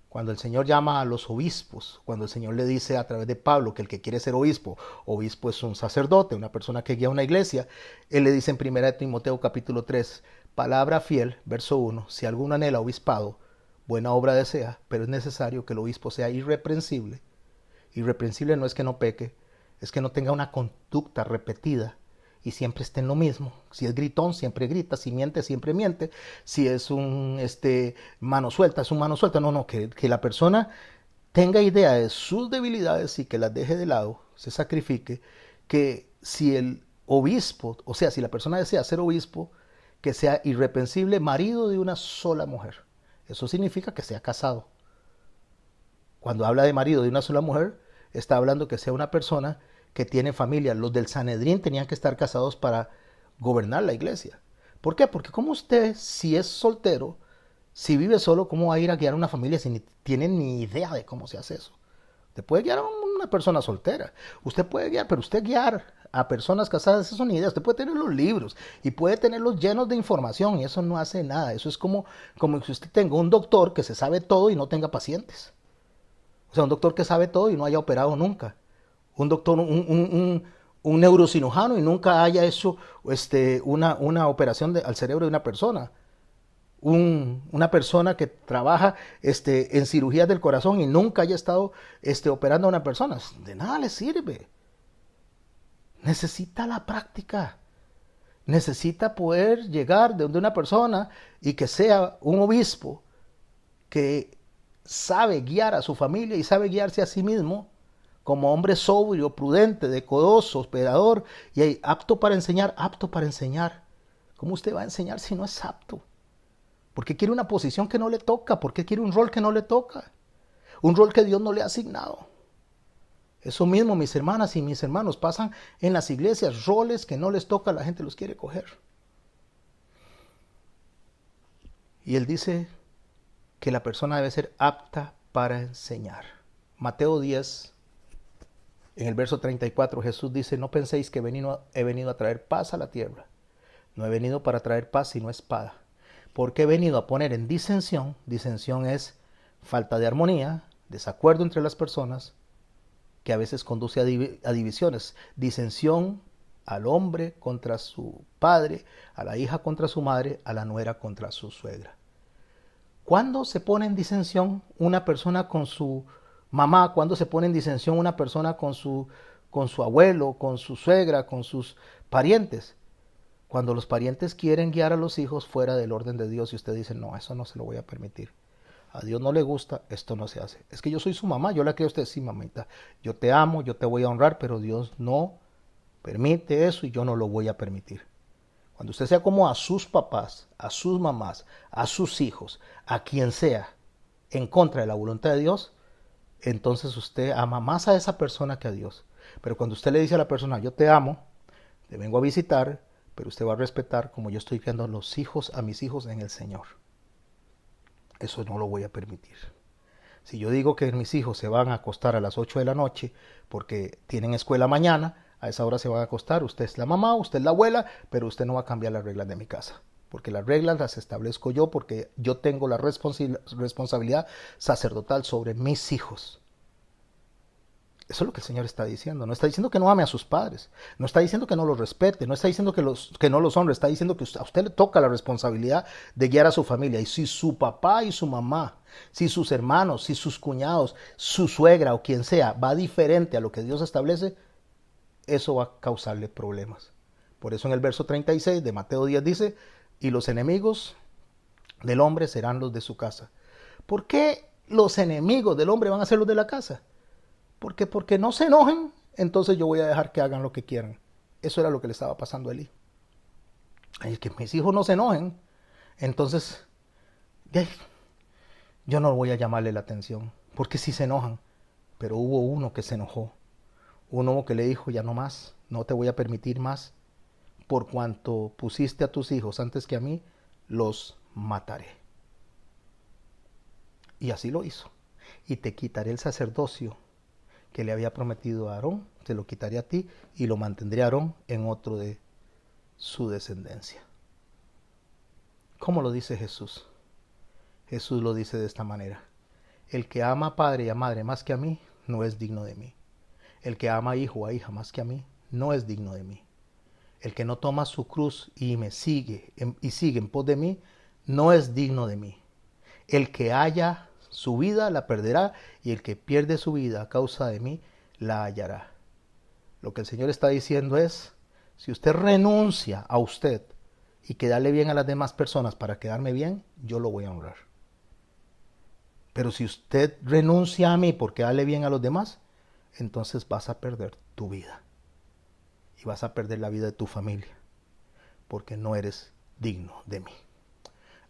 A: Cuando el Señor llama a los obispos, cuando el Señor le dice a través de Pablo que el que quiere ser obispo es un sacerdote, una persona que guía una iglesia, Él le dice en 1 Timoteo capítulo 3, palabra fiel, verso 1, si alguno anhela obispado, buena obra desea, pero es necesario que el obispo sea irreprensible. Irreprensible no es que no peque, es que no tenga una conducta repetida y siempre esté en lo mismo. Si es gritón, siempre grita. Si miente, siempre miente. Si es un mano suelta, es un mano suelta. No, que la persona tenga idea de sus debilidades y que las deje de lado, se sacrifique. Que si el obispo, o sea, si la persona desea ser obispo, que sea irreprensible marido de una sola mujer. Eso significa que sea casado. Cuando habla de marido de una sola mujer, está hablando que sea una persona que tiene familia. Los del Sanedrín tenían que estar casados para gobernar la iglesia. ¿Por qué? Porque como usted, si es soltero, si vive solo, ¿cómo va a ir a guiar a una familia si ni tiene ni idea de cómo se hace eso? Usted puede guiar a una persona soltera. Usted puede guiar, pero usted guiar a personas casadas, eso ni idea. Usted puede tener los libros y puede tenerlos llenos de información y eso no hace nada. Eso es como si usted tenga un doctor que se sabe todo y no tenga pacientes. O sea, un doctor que sabe todo y no haya operado nunca. Un doctor, un neurocirujano y nunca haya hecho una operación al cerebro de una persona. Una persona que trabaja en cirugías del corazón y nunca haya estado operando a una persona. De nada le sirve. Necesita la práctica. Necesita poder llegar de donde una persona y que sea un obispo que sabe guiar a su familia y sabe guiarse a sí mismo como hombre sobrio, prudente, decoroso, hospedador y apto para enseñar, apto para enseñar. ¿Cómo usted va a enseñar si no es apto? ¿Por qué quiere una posición que no le toca? ¿Por qué quiere un rol que no le toca? Un rol que Dios no le ha asignado. Eso mismo, mis hermanas y mis hermanos, pasan en las iglesias, roles que no les toca, la gente los quiere coger. Y él dice que la persona debe ser apta para enseñar. Mateo 10, en el verso 34, Jesús dice, no penséis que he venido a traer paz a la tierra. No he venido para traer paz, sino espada. Porque he venido a poner en disensión, disensión es falta de armonía, desacuerdo entre las personas, que a veces conduce a divisiones. Disensión al hombre contra su padre, a la hija contra su madre, a la nuera contra su suegra. ¿Cuándo se pone en disensión una persona con su mamá? ¿Cuándo se pone en disensión una persona con su abuelo, con su suegra, con sus parientes? Cuando los parientes quieren guiar a los hijos fuera del orden de Dios y usted dice, no, eso no se lo voy a permitir. A Dios no le gusta, esto no se hace. Es que yo soy su mamá, yo la creo a usted, sí, mamita. Yo te amo, yo te voy a honrar, pero Dios no permite eso y yo no lo voy a permitir. Cuando usted sea como a sus papás, a sus mamás, a sus hijos, a quien sea, en contra de la voluntad de Dios, entonces usted ama más a esa persona que a Dios. Pero cuando usted le dice a la persona, yo te amo, te vengo a visitar, pero usted va a respetar como yo estoy criando a mis hijos en el Señor. Eso no lo voy a permitir. Si yo digo que mis hijos se van a acostar a las 8 de la noche porque tienen escuela mañana, a esa hora se van a acostar, usted es la mamá, usted es la abuela, pero usted no va a cambiar las reglas de mi casa. Porque las reglas las establezco yo porque yo tengo la responsabilidad sacerdotal sobre mis hijos. Eso es lo que el Señor está diciendo. No está diciendo que no ame a sus padres. No está diciendo que no los respete. No está diciendo que no los honre. Está diciendo que a usted le toca la responsabilidad de guiar a su familia. Y si su papá y su mamá, si sus hermanos, si sus cuñados, su suegra o quien sea va diferente a lo que Dios establece, eso va a causarle problemas. Por eso en el verso 36 de Mateo 10 dice, y los enemigos del hombre serán los de su casa. ¿Por qué los enemigos del hombre van a ser los de la casa? Porque no se enojen, entonces yo voy a dejar que hagan lo que quieran. Eso era lo que le estaba pasando a Elí. El que mis hijos no se enojen, entonces yo no voy a llamarle la atención, porque sí se enojan. Pero hubo uno que se enojó, uno que le dijo, ya no más, no te voy a permitir más, por cuanto pusiste a tus hijos antes que a mí, los mataré. Y así lo hizo. Y te quitaré el sacerdocio que le había prometido a Aarón, te lo quitaré a ti y lo mantendré a Aarón en otro de su descendencia. ¿Cómo lo dice Jesús? Jesús lo dice de esta manera. El que ama a padre y a madre más que a mí, no es digno de mí. El que ama a hijo o a hija más que a mí, no es digno de mí. El que no toma su cruz y me sigue en pos de mí, no es digno de mí. El que haya su vida la perderá, y el que pierde su vida a causa de mí la hallará. Lo que el Señor está diciendo es, si usted renuncia a usted y quedarle bien a las demás personas para quedarme bien, yo lo voy a honrar. Pero si usted renuncia a mí porque darle bien a los demás, entonces vas a perder tu vida. Y vas a perder la vida de tu familia, porque no eres digno de mí.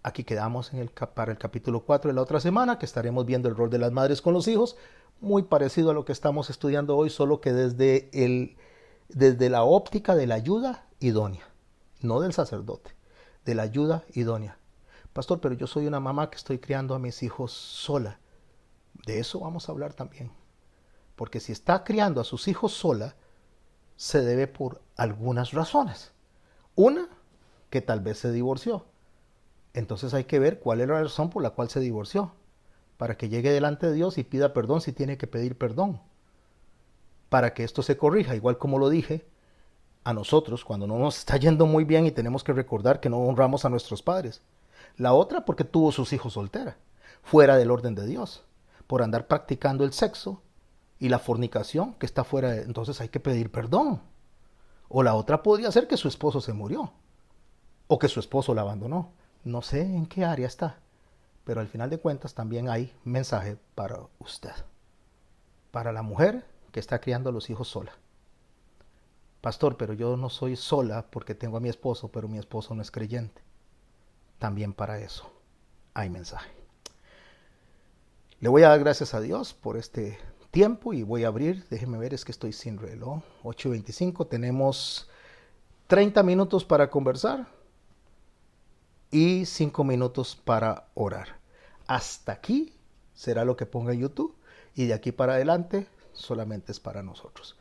A: Aquí quedamos para el capítulo 4 de la otra semana, que estaremos viendo el rol de las madres con los hijos, muy parecido a lo que estamos estudiando hoy, solo que desde la óptica de la ayuda idónea, no del sacerdote, de la ayuda idónea. Pastor, pero yo soy una mamá que estoy criando a mis hijos sola. De eso vamos a hablar también. Porque si está criando a sus hijos sola, se debe por algunas razones. Una, que tal vez se divorció. Entonces hay que ver cuál es la razón por la cual se divorció, para que llegue delante de Dios y pida perdón si tiene que pedir perdón, para que esto se corrija, igual como lo dije, a nosotros cuando no nos está yendo muy bien y tenemos que recordar que no honramos a nuestros padres. La otra porque tuvo sus hijos soltera, fuera del orden de Dios, por andar practicando el sexo y la fornicación que está fuera de... Entonces hay que pedir perdón. O la otra podría ser que su esposo se murió, o que su esposo la abandonó. No sé en qué área está, pero al final de cuentas también hay mensaje para usted, para la mujer que está criando a los hijos sola. Pastor, pero yo no soy sola porque tengo a mi esposo, pero mi esposo no es creyente. También para eso hay mensaje. Le voy a dar gracias a Dios por este tiempo y voy a abrir, déjeme ver, es que estoy sin reloj, 8:25, tenemos 30 minutos para conversar y 5 minutos para orar. Hasta aquí será lo que ponga YouTube y de aquí para adelante solamente es para nosotros.